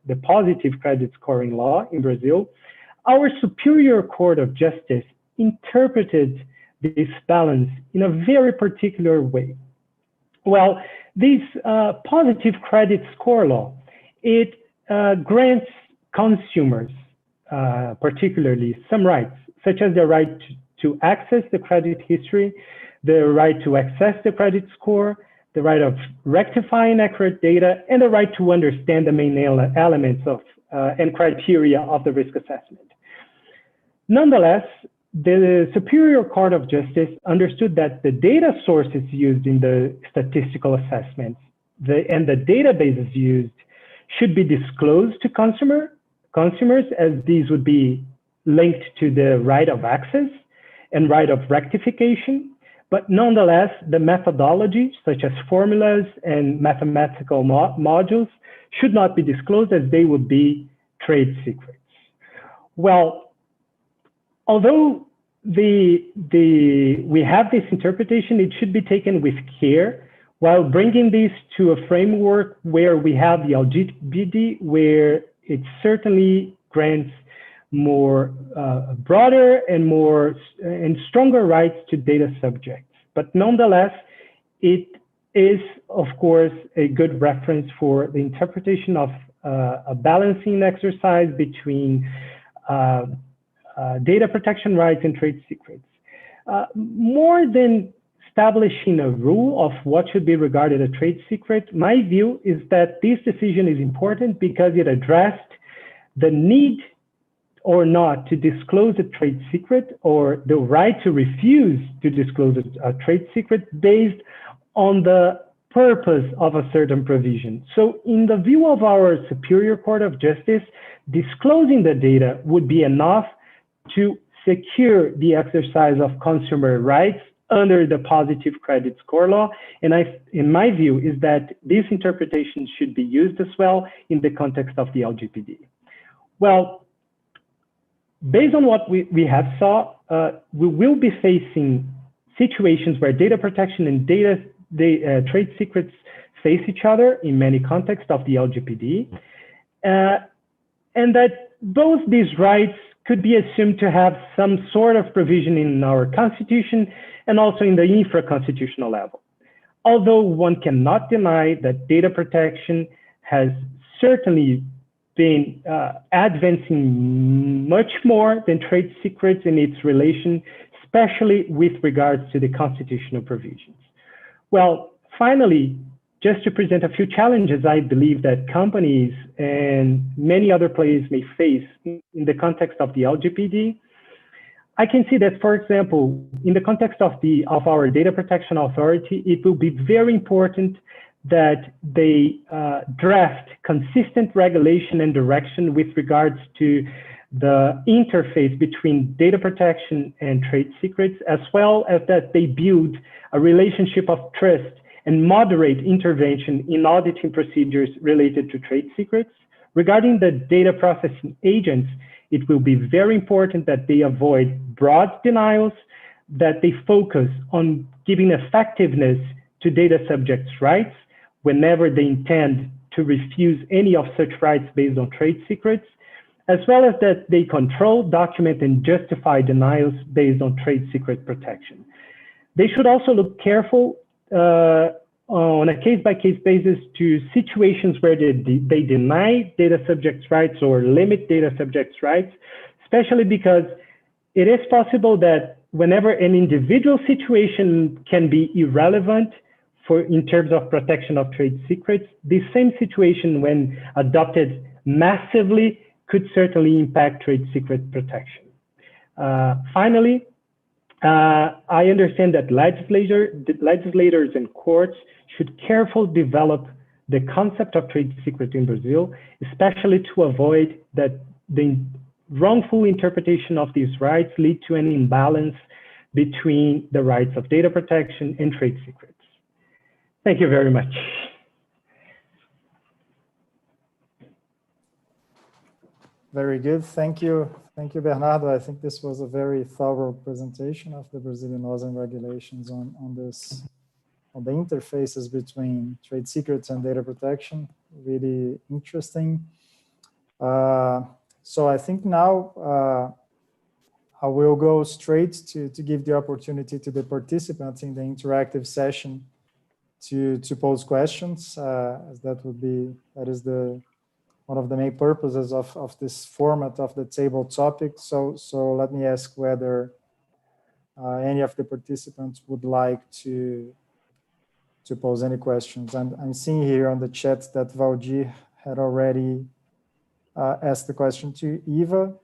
the positive credit scoring law in Brazil, our Superior Court of Justice interpreted this balance in a very particular way. Well, this positive credit score law, it grants consumers, particularly, some rights, such as the right to access the credit history, the right to access the credit score, the right of rectifying accurate data, and the right to understand the main elements of and criteria of the risk assessment. Nonetheless, the Superior Court of Justice understood that the data sources used in the statistical assessments and the databases used should be disclosed to consumers, as these would be linked to the right of access and right of rectification. But nonetheless, the methodology, such as formulas and mathematical modules, should not be disclosed, as they would be trade secrets. Well, although we have this interpretation, it should be taken with care, while bringing this to a framework where we have the LGBT, where it certainly grants more broader and stronger rights to data subjects. But nonetheless, it is, of course, a good reference for the interpretation of a balancing exercise between data protection rights and trade secrets. More than establishing a rule of what should be regarded a trade secret, my view is that this decision is important because it addressed the need or not to disclose a trade secret, or the right to refuse to disclose a trade secret based on the purpose of a certain provision. So in the view of our Superior Court of Justice, disclosing the data would be enough to secure the exercise of consumer rights under the positive credit score law. And in my view, is that this interpretation should be used as well in the context of the LGPD. Well, based on what we have saw, we will be facing situations where data protection and trade secrets face each other in many contexts of the LGPD, and that both these rights could be assumed to have some sort of provision in our constitution and also in the infra-constitutional level. Although one cannot deny that data protection has certainly been advancing much more than trade secrets in its relation, especially with regards to the constitutional provisions. Well, finally, just to present a few challenges I believe that companies and many other players may face in the context of the LGPD, I can see that, for example, in the context of our data protection authority, it will be very important that they draft consistent regulation and direction with regards to the interface between data protection and trade secrets, as well as that they build a relationship of trust and moderate intervention in auditing procedures related to trade secrets. Regarding the data processing agents, it will be very important that they avoid broad denials, that they focus on giving effectiveness to data subjects' rights whenever they intend to refuse any of such rights based on trade secrets, as well as that they control, document, and justify denials based on trade secret protection. They should also look careful on a case-by-case basis to situations where they deny data subjects' rights or limit data subjects' rights, especially because it is possible that whenever an individual situation can be irrelevant in terms of protection of trade secrets, the same situation, when adopted massively, could certainly impact trade secret protection. Finally, I understand that legislators and courts should carefully develop the concept of trade secret in Brazil, especially to avoid that the wrongful interpretation of these rights lead to an imbalance between the rights of data protection and trade secrets. Thank you very much. Very good. Thank you. Thank you, Bernardo. I think this was a very thorough presentation of the Brazilian laws and regulations on the interfaces between trade secrets and data protection. Really interesting. So I think now I will go straight to give the opportunity to the participants in the interactive session to pose questions, as that is one of the main purposes of this format of the table topic. So let me ask whether any of the participants would like to pose any questions. And I'm seeing here on the chat that Valdir had already asked the question to Eva,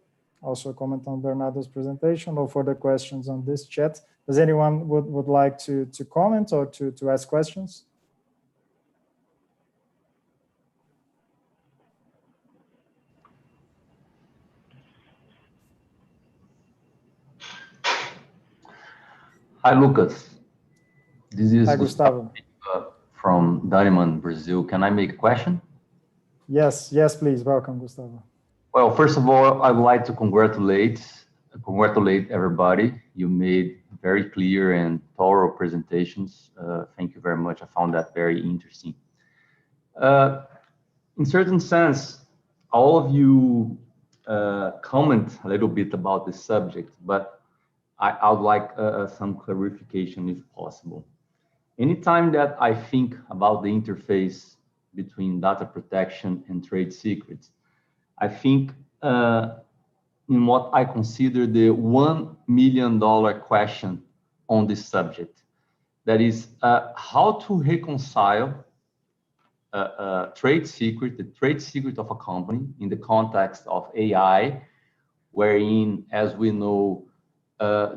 also a comment on Bernardo's presentation. No further questions on this chat. Does anyone would like to comment or to ask questions? Hi, Lucas. This is Hi, Gustavo. From Diamond, Brazil. Can I make a question? Yes, please. Welcome, Gustavo. Well, first of all, I would like to congratulate everybody. You made very clear and thorough presentations. Thank you very much. I found that very interesting. In certain sense, all of you comment a little bit about this subject, but I would like some clarification if possible. Anytime that I think about the interface between data protection and trade secrets, I think in what I consider the $1 million question on this subject. That is how to reconcile the trade secret of a company in the context of AI, wherein, as we know,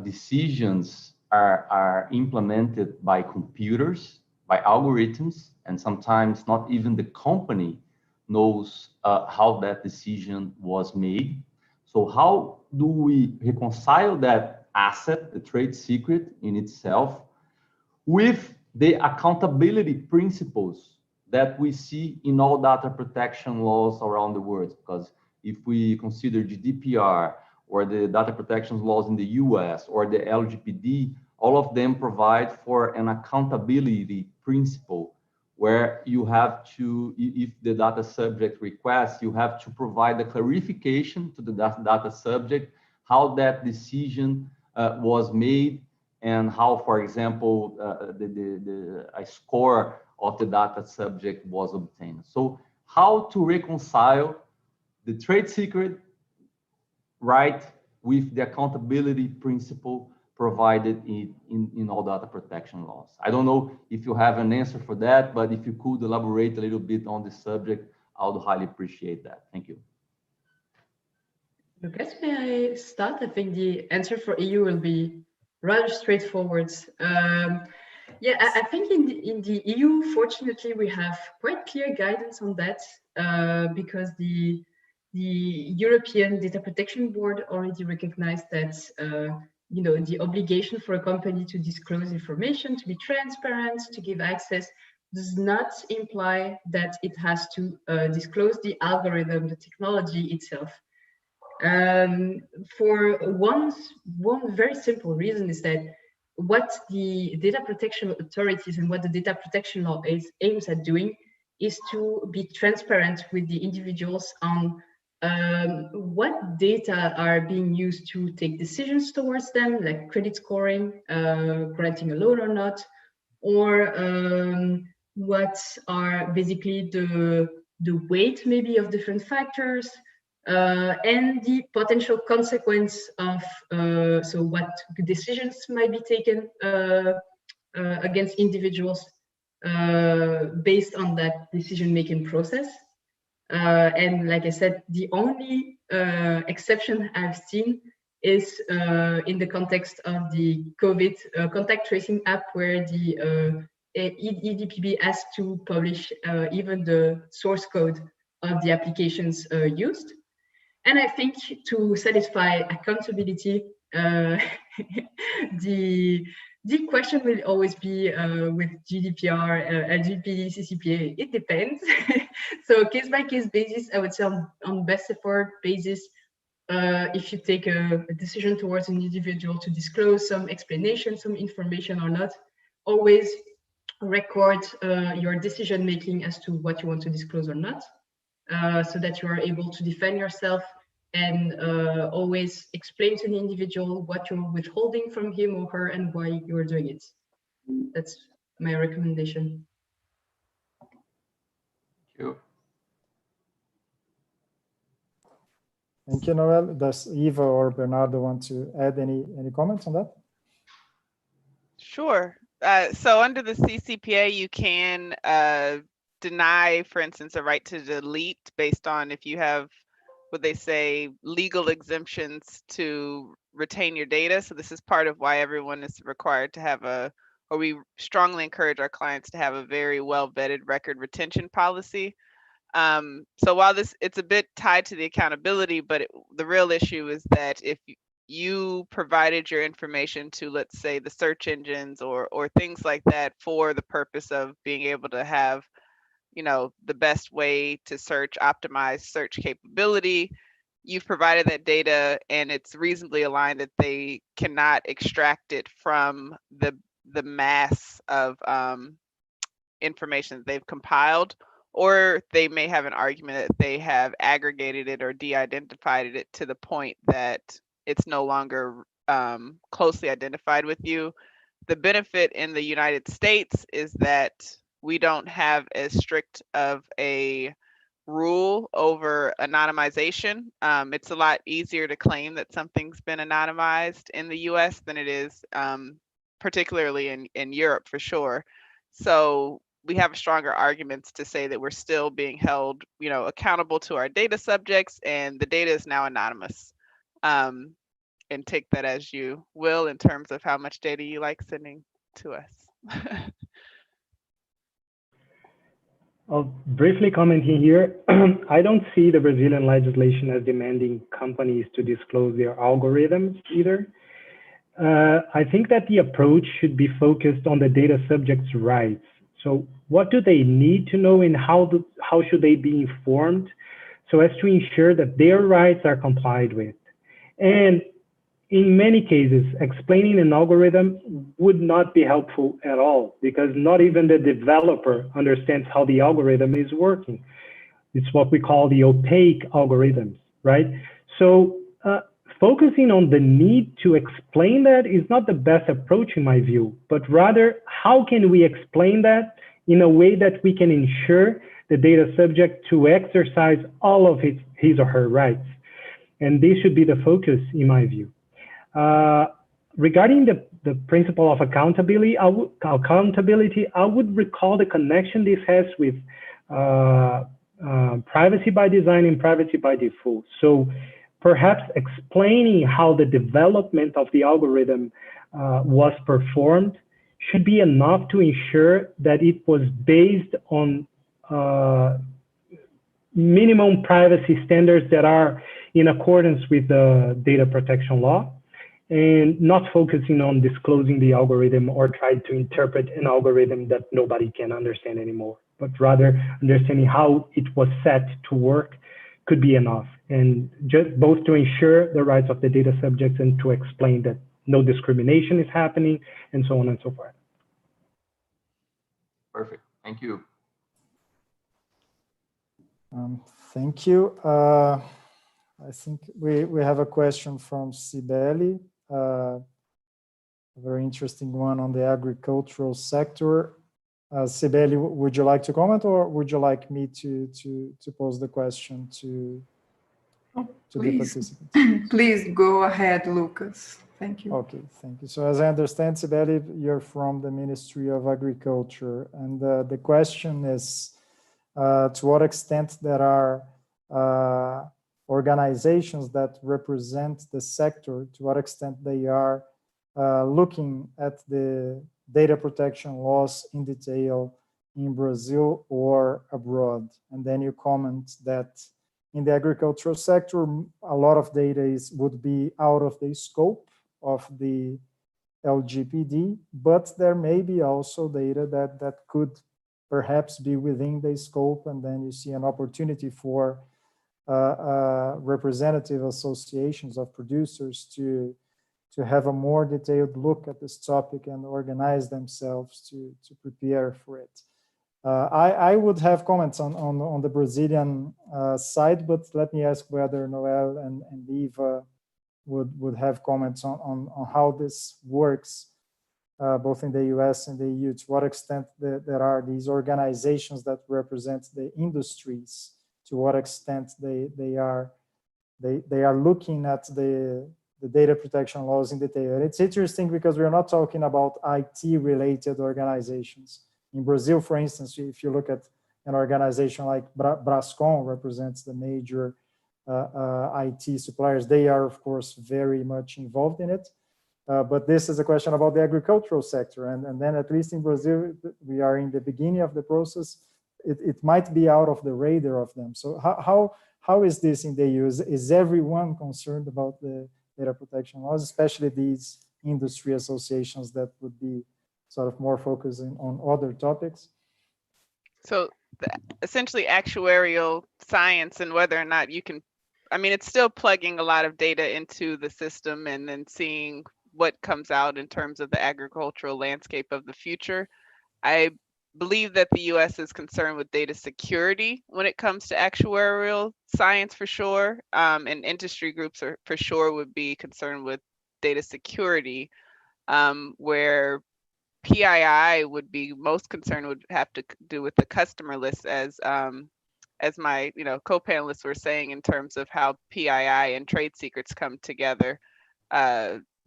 decisions are implemented by computers, by algorithms, and sometimes not even the company knows how that decision was made. So how do we reconcile that asset, the trade secret in itself, with the accountability principles that we see in all data protection laws around the world? Because if we consider GDPR, or the data protection laws in the US, or the LGPD, all of them provide for an accountability principle where you have to, if the data subject requests, you have to provide a clarification to the data subject, how that decision was made, and how, for example, a score of the data subject was obtained. So how to reconcile the trade secret right with the accountability principle provided in all data protection laws. I don't know if you have an answer for that, but if you could elaborate a little bit on this subject, I would highly appreciate that. Thank you. Lucas, may I start? I think the answer for EU will be rather straightforward. Yeah, I think in the EU, fortunately, we have quite clear guidance on that because the European Data Protection Board already recognized that the obligation for a company to disclose information, to be transparent, to give access, does not imply that it has to disclose the algorithm, the technology itself. For one very simple reason is that what the data protection authorities and what the data protection law aims at doing is to be transparent with the individuals on what data are being used to take decisions towards them, like credit scoring, granting a loan or not, or what are basically the weight maybe of different factors, and the potential consequence of so what decisions might be taken against individuals based on that decision-making process. And like I said, the only exception I've seen is in the context of the COVID contact tracing app, where the EDPB has to publish even the source code of the applications used. And I think to satisfy accountability, the question will always be with GDPR, LGPD, CCPA, it depends. So case by case basis, I would say on best effort basis, if you take a decision towards an individual to disclose some explanation, some information or not, always record your decision making as to what you want to disclose or not, so that you are able to defend yourself, and always explain to the individual what you're withholding from him or her and why you're doing it. That's my recommendation. Thank you. Thank you, Noel. Does Eva or Bernardo want to add any comments on that? Sure. So under the CCPA, you can deny, for instance, a right to delete based on if you have what they say legal exemptions to retain your data. So this is part of why everyone is required to have or we strongly encourage our clients to have a very well vetted record retention policy. So while it's a bit tied to the accountability, but the real issue is that if you provided your information to, let's say, the search engines or things like that for the purpose of being able to have, you know, the best way to search, optimize search capability. You've provided that data and it's reasonably aligned that they cannot extract it from the mass of information that they've compiled, or they may have an argument that they have aggregated it or de-identified it to the point that it's no longer closely identified with you. The benefit in the United States is that we don't have as strict of a rule over anonymization. It's a lot easier to claim that something's been anonymized in the US than it is particularly in Europe for sure. So we have stronger arguments to say that we're still being held, you know, accountable to our data subjects, and the data is now anonymous. And take that as you will in terms of how much data you like sending to us. I'll briefly comment in here. I don't see the Brazilian legislation as demanding companies to disclose their algorithms either. I think that the approach should be focused on the data subject's rights. So what do they need to know and how should they be informed so as to ensure that their rights are complied with? And in many cases, explaining an algorithm would not be helpful at all because not even the developer understands how the algorithm is working. It's what we call the opaque algorithms, right? So focusing on the need to explain that is not the best approach in my view, but rather how can we explain that in a way that we can ensure the data subject to exercise all of his or her rights. And this should be the focus in my view. Regarding the principle of accountability, I would recall the connection this has with privacy by design and privacy by default. So perhaps explaining how the development of the algorithm was performed should be enough to ensure that it was based on minimum privacy standards that are in accordance with the data protection law, and not focusing on disclosing the algorithm or trying to interpret an algorithm that nobody can understand anymore, but rather understanding how it was set to work could be enough. And just both to ensure the rights of the data subjects and to explain that no discrimination is happening and so on and so forth. Perfect, thank you. Thank you. I think we have a question from Sibeli, a very interesting one on the agricultural sector. Sibeli, would you like to comment, or would you like me to pose the question to the participants? Please go ahead, Lucas. Thank you. Okay, thank you. So as I understand, Sibeli, you're from the Ministry of Agriculture, and the question is, to what extent there are organizations that represent the sector, to what extent they are looking at the data protection laws in detail in Brazil or abroad. And then you comment that in the agricultural sector, a lot of data would be out of the scope of the LGPD, but there may be also data that could perhaps be within the scope, and then you see an opportunity for representative associations of producers to have a more detailed look at this topic and organize themselves to prepare for it. I would have comments on the Brazilian side, but let me ask whether Noel and Eva would have comments on how this works, both in the US and the EU, to what extent there are these organizations that represent the industries, to what extent they are looking at the data protection laws in detail. And it's interesting because we're not talking about IT-related organizations. In Brazil, for instance, if you look at an organization like Brascom, represents the major IT suppliers, they are, of course, very much involved in it. But this is a question about the agricultural sector. And then at least in Brazil, we are in the beginning of the process. It might be out of the radar of them. So how is this in the EU? Is everyone concerned about the data protection laws, especially these industry associations that would be sort of more focusing on other topics. So essentially actuarial science and whether or not you can, I mean, it's still plugging a lot of data into the system and then seeing what comes out in terms of the agricultural landscape of the future. I believe that the US is concerned with data security when it comes to actuarial science for sure. And industry groups are for sure would be concerned with data security, where PII would be most concerned would have to do with the customer list as my co-panelists were saying in terms of how PII and trade secrets come together.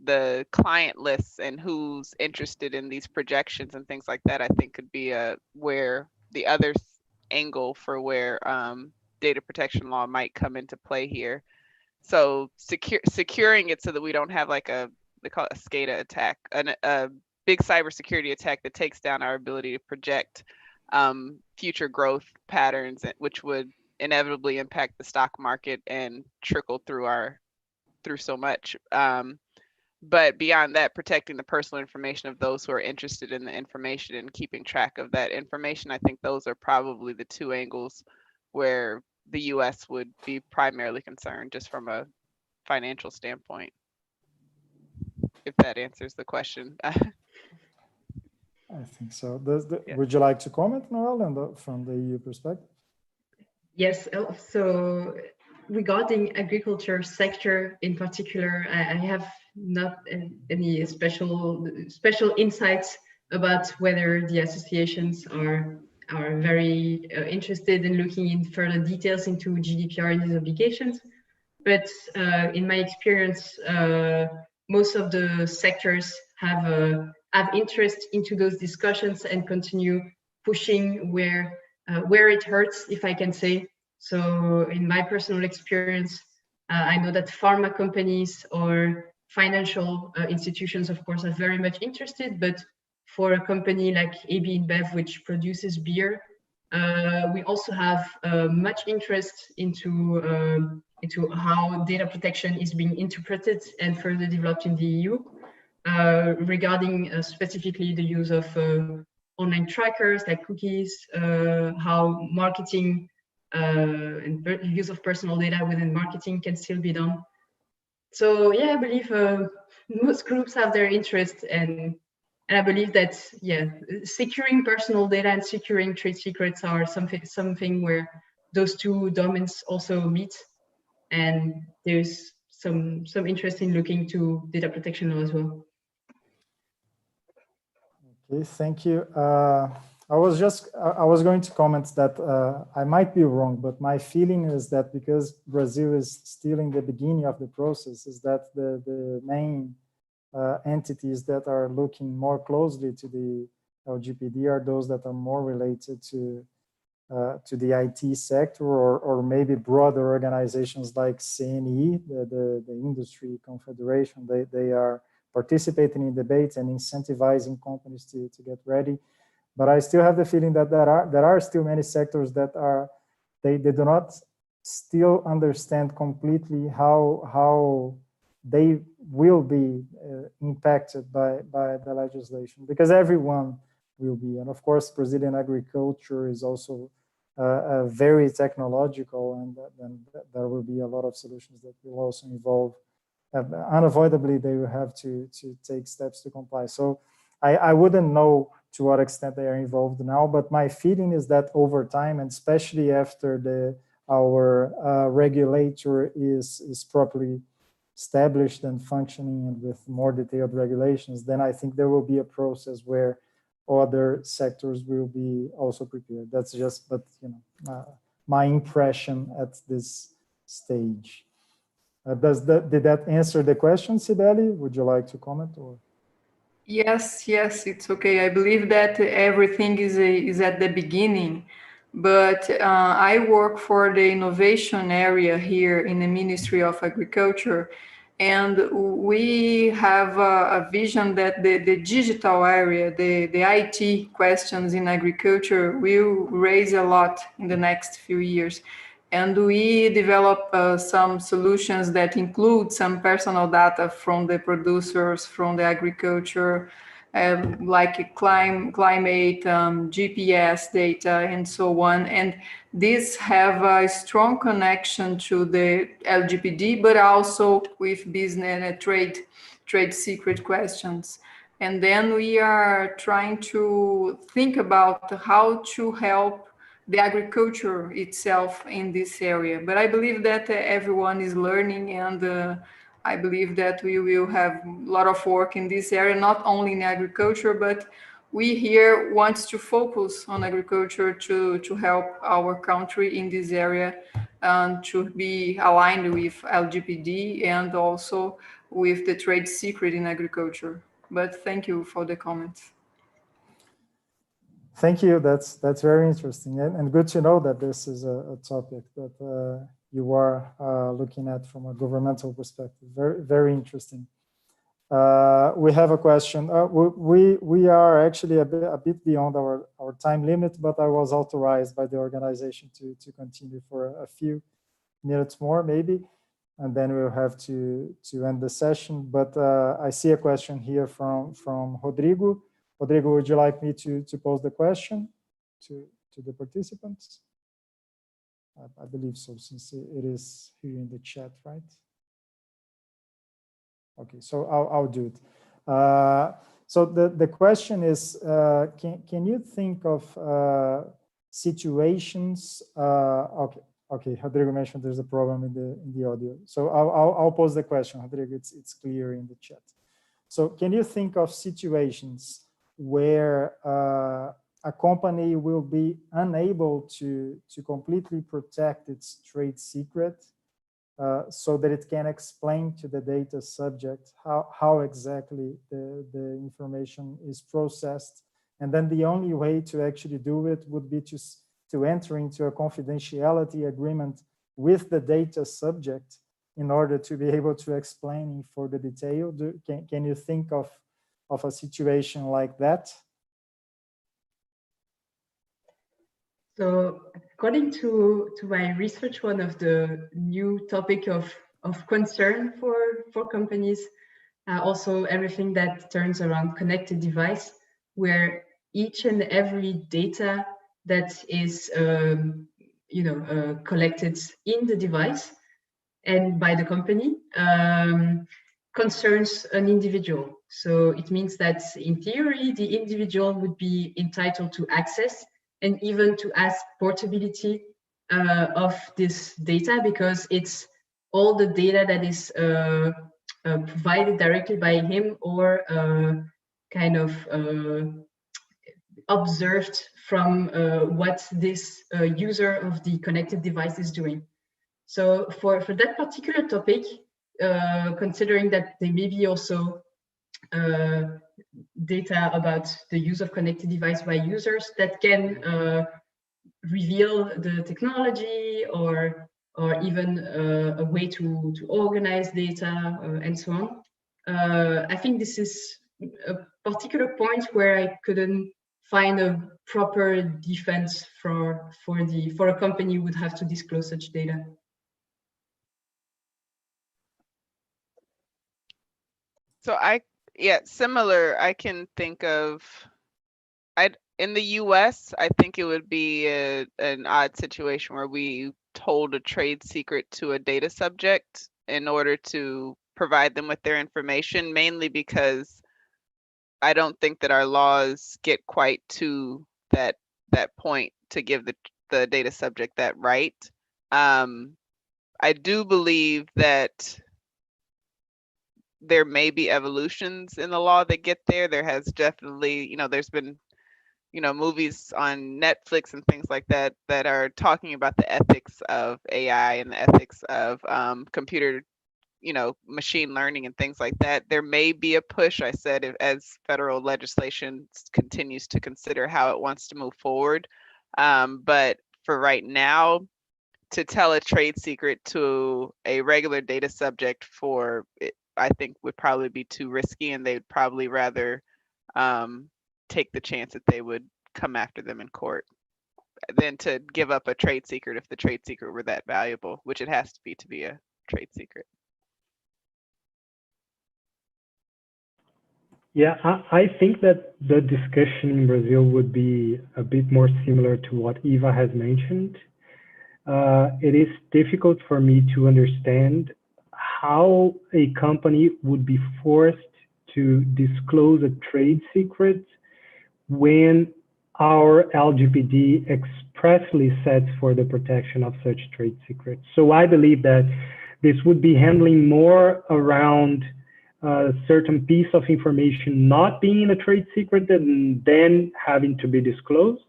The client lists and who's interested in these projections and things like that, I think could be where the other angle for where data protection law might come into play here. So securing it so that we don't have like they call it a SCADA attack, a big cybersecurity attack that takes down our ability to project future growth patterns, which would inevitably impact the stock market and trickle through so much. But beyond that, protecting the personal information of those who are interested in the information and keeping track of that information, I think those are probably the two angles where the US would be primarily concerned, just from a financial standpoint, if that answers the question. I think so. Would you like to comment, Noel, from the EU perspective? Yes. So regarding agriculture sector in particular, I have not any special insights about whether the associations are very interested in looking in further details into GDPR and these obligations. But in my experience, most of the sectors have interest into those discussions and continue pushing where it hurts, if I can say. So in my personal experience, I know that pharma companies or financial institutions, of course, are very much interested, but for a company like AB InBev, which produces beer, we also have much interest into how data protection is being interpreted and further developed in the EU. Regarding specifically the use of online trackers like cookies, how marketing and use of personal data within marketing can still be done. So yeah, I believe most groups have their interest, and I believe that securing personal data and securing trade secrets are something where those two domains also meet, and there's some interest in looking to data protection law as well. Okay, thank you. I was going to comment that I might be wrong, but my feeling is that because Brazil is still in the beginning of the process, is that the main entities that are looking more closely to the LGPD are those that are more related to the IT sector, or maybe broader organizations like CNE, the Industry Confederation. They are participating in debates and incentivizing companies to get ready. But I still have the feeling that there are still many sectors that they do not still understand completely how they will be impacted by the legislation, because everyone will be. And of course, Brazilian agriculture is also very technological, and there will be a lot of solutions that will also involve, unavoidably, they will have to take steps to comply. So I wouldn't know to what extent they are involved now, but my feeling is that over time, and especially after our regulator is properly established and functioning and with more detailed regulations, then I think there will be a process where other sectors will be also prepared. That's just, but my impression at this stage. Did that answer the question, Sibeli? Would you like to comment? Or? Yes, it's okay. I believe that everything is at the beginning, but I work for the innovation area here in the Ministry of Agriculture, and we have a vision that the digital area, the IT questions in agriculture will raise a lot in the next few years. And we develop some solutions that include some personal data from the producers, from the agriculture, like climate, GPS data, and so on. And these have a strong connection to the LGPD, but also with business and trade secret questions. And then we are trying to think about how to help the agriculture itself in this area. But I believe that everyone is learning, and I believe that we will have a lot of work in this area, not only in agriculture, but we here want to focus on agriculture to help our country in this area and to be aligned with LGPD and also with the trade secret in agriculture. But thank you for the comments. Thank you. That's very interesting, and good to know that this is a topic that you are looking at from a governmental perspective. Very interesting. We have a question. We are actually a bit beyond our time limit, but I was authorized by the organization to continue for a few minutes more, maybe, and then we'll have to end the session. But I see a question here from Rodrigo. Rodrigo, would you like me to pose the question to the participants? I believe so, since it is here in the chat, right? Okay, so I'll do it. So the question is, can you think of situations? Okay, Rodrigo mentioned there's a problem in the audio. So I'll pose the question, Rodrigo. It's clear in the chat. So can you think of situations where a company will be unable to completely protect its trade secret so that it can explain to the data subject how exactly the information is processed? And then the only way to actually do it would be to enter into a confidentiality agreement with the data subject in order to be able to explain in further detail. Can you think of a situation like that? So according to my research, one of the new topic of concern for companies, also everything that turns around connected device, where each and every data that is collected in the device and by the company concerns an individual. So it means that in theory, the individual would be entitled to access and even to ask portability of this data, because it's all the data that is provided directly by him or kind of observed from what this user of the connected device is doing. So for that particular topic, considering that there may be also data about the use of connected device by users that can reveal the technology or even a way to organize data and so on. I think this is a particular point where I couldn't find a proper defense for a company who would have to disclose such data. So similar. I can think of, in the US, I think it would be an odd situation where we told a trade secret to a data subject in order to provide them with their information, mainly because I don't think that our laws get quite to that point to give the data subject that right. I do believe that there may be evolutions in the law that get there. There has definitely, there's been, movies on Netflix and things like that that are talking about the ethics of AI and the ethics of computer, machine learning and things like that. There may be a push, I said, as federal legislation continues to consider how it wants to move forward. But for right now, to tell a trade secret to a regular data subject for it, I think would probably be too risky, and they'd probably rather take the chance that they would come after them in court. than to give up a trade secret if the trade secret were that valuable, which it has to be a trade secret. Yeah, I think that the discussion in Brazil would be a bit more similar to what Eva has mentioned. It is difficult for me to understand how a company would be forced to disclose a trade secret when our LGPD expressly sets for the protection of such trade secrets. So I believe that this would be handling more around a certain piece of information not being a trade secret and then having to be disclosed,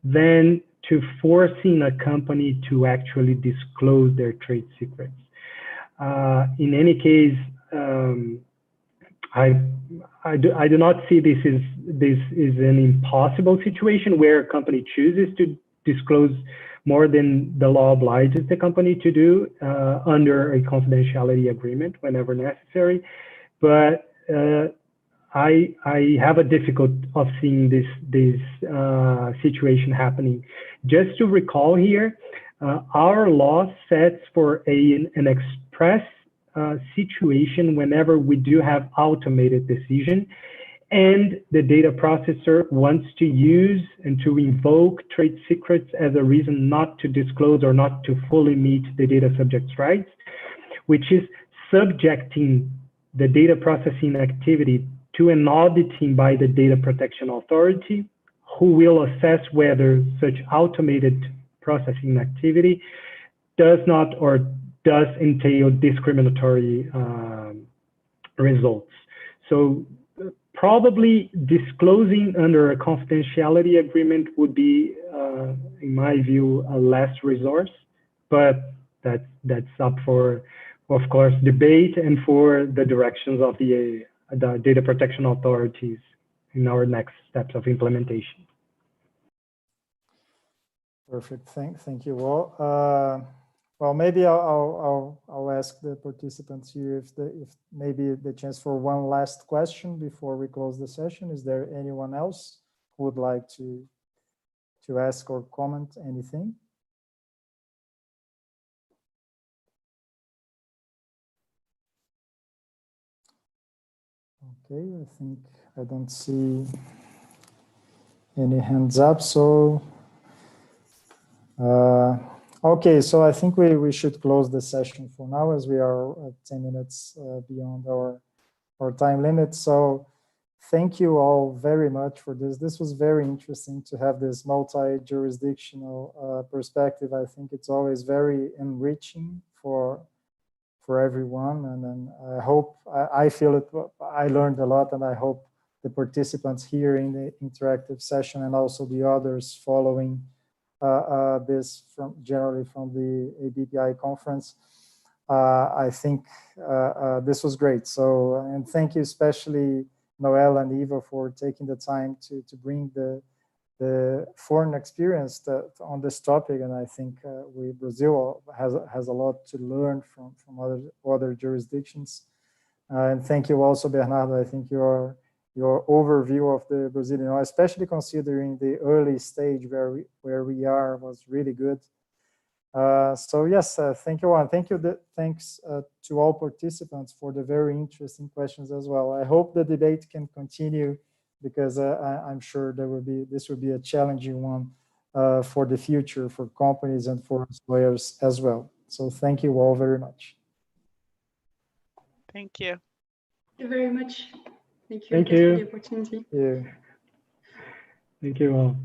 than to forcing a company to actually disclose their trade secrets. In any case, I do not see this is an impossible situation where a company chooses to disclose more than the law obliges the company to do under a confidentiality agreement whenever necessary. But I have a difficulty of seeing this situation happening. Just to recall here, our law sets for an express situation whenever we do have automated decision and the data processor wants to use and to invoke trade secrets as a reason not to disclose or not to fully meet the data subject's rights, which is subjecting the data processing activity to an auditing by the data protection authority, who will assess whether such automated processing activity does not or does entail discriminatory results. So probably disclosing under a confidentiality agreement would be, in my view, a last resource, but that's up for, of course, debate and for the directions of the data protection authorities in our next steps of implementation. Perfect. Thank you all. Well, maybe I'll ask the participants here if maybe the chance for one last question before we close the session. Is there anyone else who would like to ask or comment anything? Okay, I think I don't see any hands up, so okay, so I think we should close the session for now, as we are 10 minutes beyond our time limit. So thank you all very much for this. This was very interesting to have this multi-jurisdictional perspective. I think it's always very enriching for everyone, and then I hope, I feel it, I learned a lot, and I hope the participants here in the interactive session and also the others following this generally from the ABPI conference. I think this was great. So, and thank you especially Noel and Eva for taking the time to bring the foreign experience on this topic. And I think Brazil has a lot to learn from other jurisdictions. And thank you also, Bernardo. I think your overview of the Brazilian law, especially considering the early stage where we are, was really good. So yes, thank you all. And thanks to all participants for the very interesting questions as well. I hope the debate can continue, because I'm sure this will be a challenging one for the future for companies and for lawyers as well. So thank you all very much. Thank you. Thank you very much. Thank you. Thank you. For the opportunity. Yeah. Thank you all.